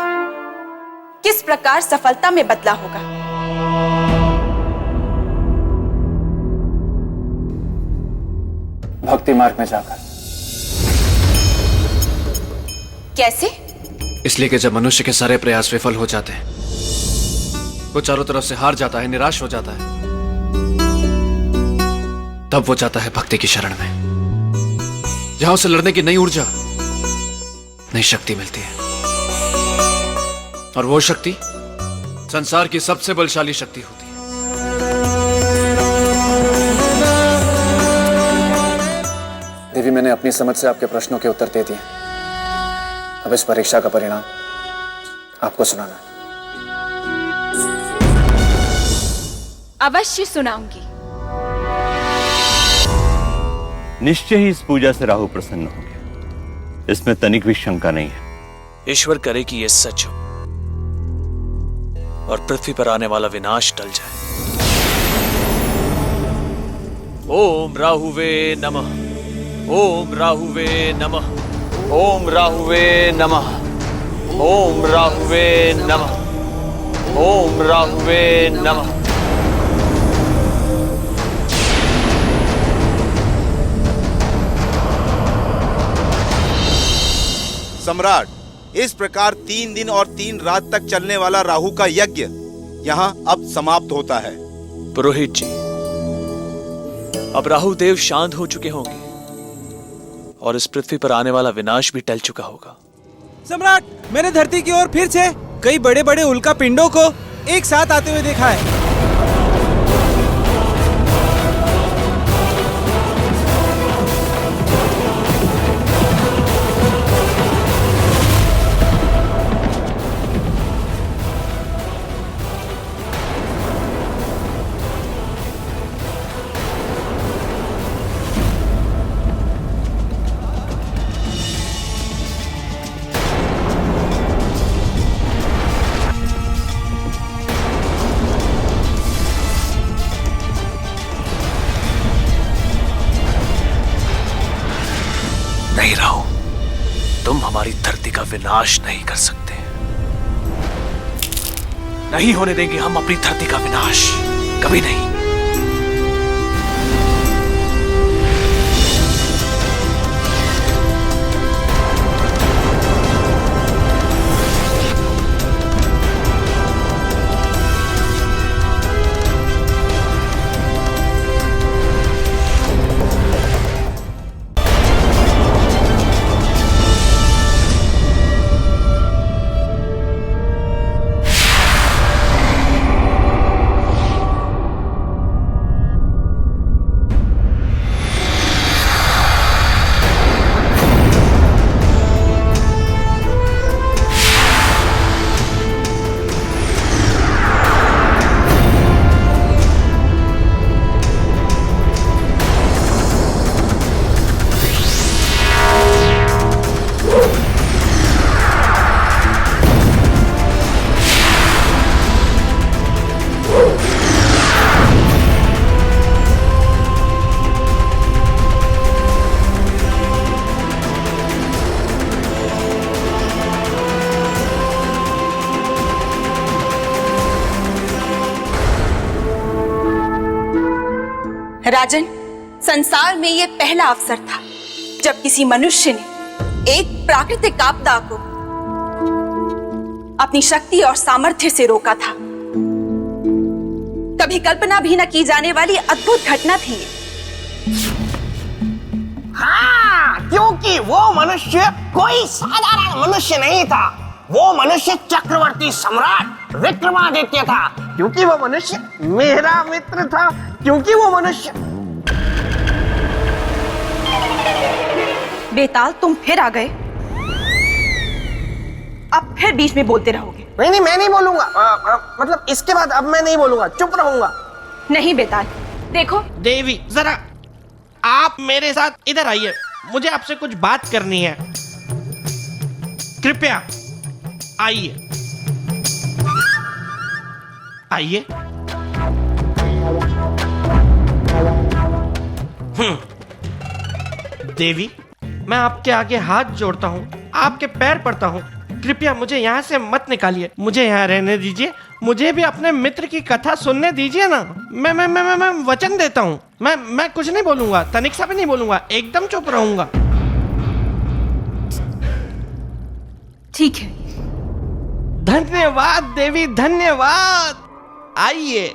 किस प्रकार सफलता में बदला होगा। भक्ति मार्ग में जाकर। कैसे? इसलिए कि जब मनुष्य के सारे प्रयास विफल हो जाते हैं, वो चारों तरफ से हार जाता है, निराश हो जाता है, तब वो जाता है भक्ति की शरण में, जहां उसे लड़ने की नई ऊर्जा, नई शक्ति मिलती है। और वो शक्ति संसार की सबसे बलशाली शक्ति होती है। देवी, मैंने अपनी समझ से आपके प्रश्नों के उत्तर दे दिए। अब इस परीक्षा का परिणाम आपको सुनाना है। अवश्य सुनाऊंगी। निश्चय ही इस पूजा से राहु प्रसन्न हो गया, इसमें तनिक भी शंका नहीं है। ईश्वर करे कि ये सच हो और पृथ्वी पर आने वाला विनाश टल जाए। ओम राहुवे नमः, ओम राहुवे नमः, ओम राहुवे नमः, ओम राहुवे नमः, ओम राहुवे नमः। सम्राट, इस प्रकार 3 दिन और 3 रात तक चलने वाला राहु का यज्ञ यहाँ अब समाप्त होता है। पुरोहित जी, अब राहु देव शांत हो चुके होंगे और इस पृथ्वी पर आने वाला विनाश भी टल चुका होगा। सम्राट, मैंने धरती की ओर फिर से कई बड़े बड़े उल्का पिंडों को एक साथ आते हुए देखा है। नहीं राहु, तुम हमारी धरती का विनाश नहीं कर सकते। नहीं होने देंगे हम अपनी धरती का विनाश, कभी नहीं। राजन, संसार में यह पहला अवसर था जब किसी मनुष्य ने एक प्राकृतिक आपदा को अपनी शक्ति और सामर्थ्य से रोका था। कभी कल्पना भी न की जाने वाली अद्भुत घटना थी ये। हाँ, क्योंकि वो मनुष्य कोई साधारण मनुष्य नहीं था। वो मनुष्य चक्रवर्ती सम्राट विक्रमादित्य था, क्योंकि वो मनुष्य मेरा मित्र था, क्योंकि वो मनुष्य। बेताल, तुम फिर आ गए। अब फिर बीच में बोलते रहोगे। नहीं, मैं नहीं बोलूंगा। मतलब इसके बाद अब मैं नहीं बोलूंगा, चुप रहूंगा। नहीं बेताल, देखो। देवी, जरा आप मेरे साथ इधर आइए, मुझे आपसे कुछ बात करनी है। कृपया आइए, आइए। देवी, मैं आपके आगे हाथ जोड़ता हूँ, आपके पैर पड़ता हूँ, कृपया मुझे यहाँ से मत निकालिए, मुझे यहाँ रहने दीजिए, मुझे भी अपने मित्र की कथा सुनने दीजिए ना। मैं वचन देता हूँ, मैं कुछ नहीं बोलूंगा, तनिक सा भी नहीं बोलूंगा, एकदम चुप रहूंगा। ठीक है। धन्यवाद देवी, धन्यवाद। आइए।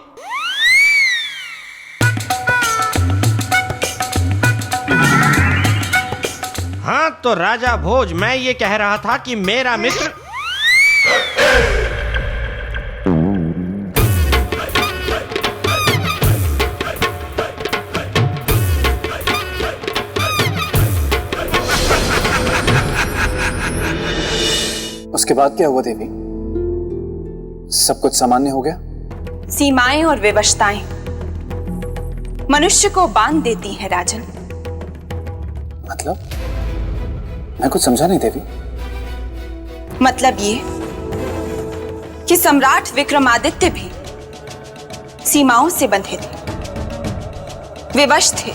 हाँ तो राजा भोज, मैं ये कह रहा था कि मेरा मित्र उसके बाद क्या हुआ देवी? सब कुछ सामान्य हो गया? सीमाएं और विवशताएं मनुष्य को बांध देती हैं राजन। मतलब? मैं कुछ समझा नहीं देवी। मतलब ये कि सम्राट विक्रमादित्य भी सीमाओं से बंधे थे, विवश थे।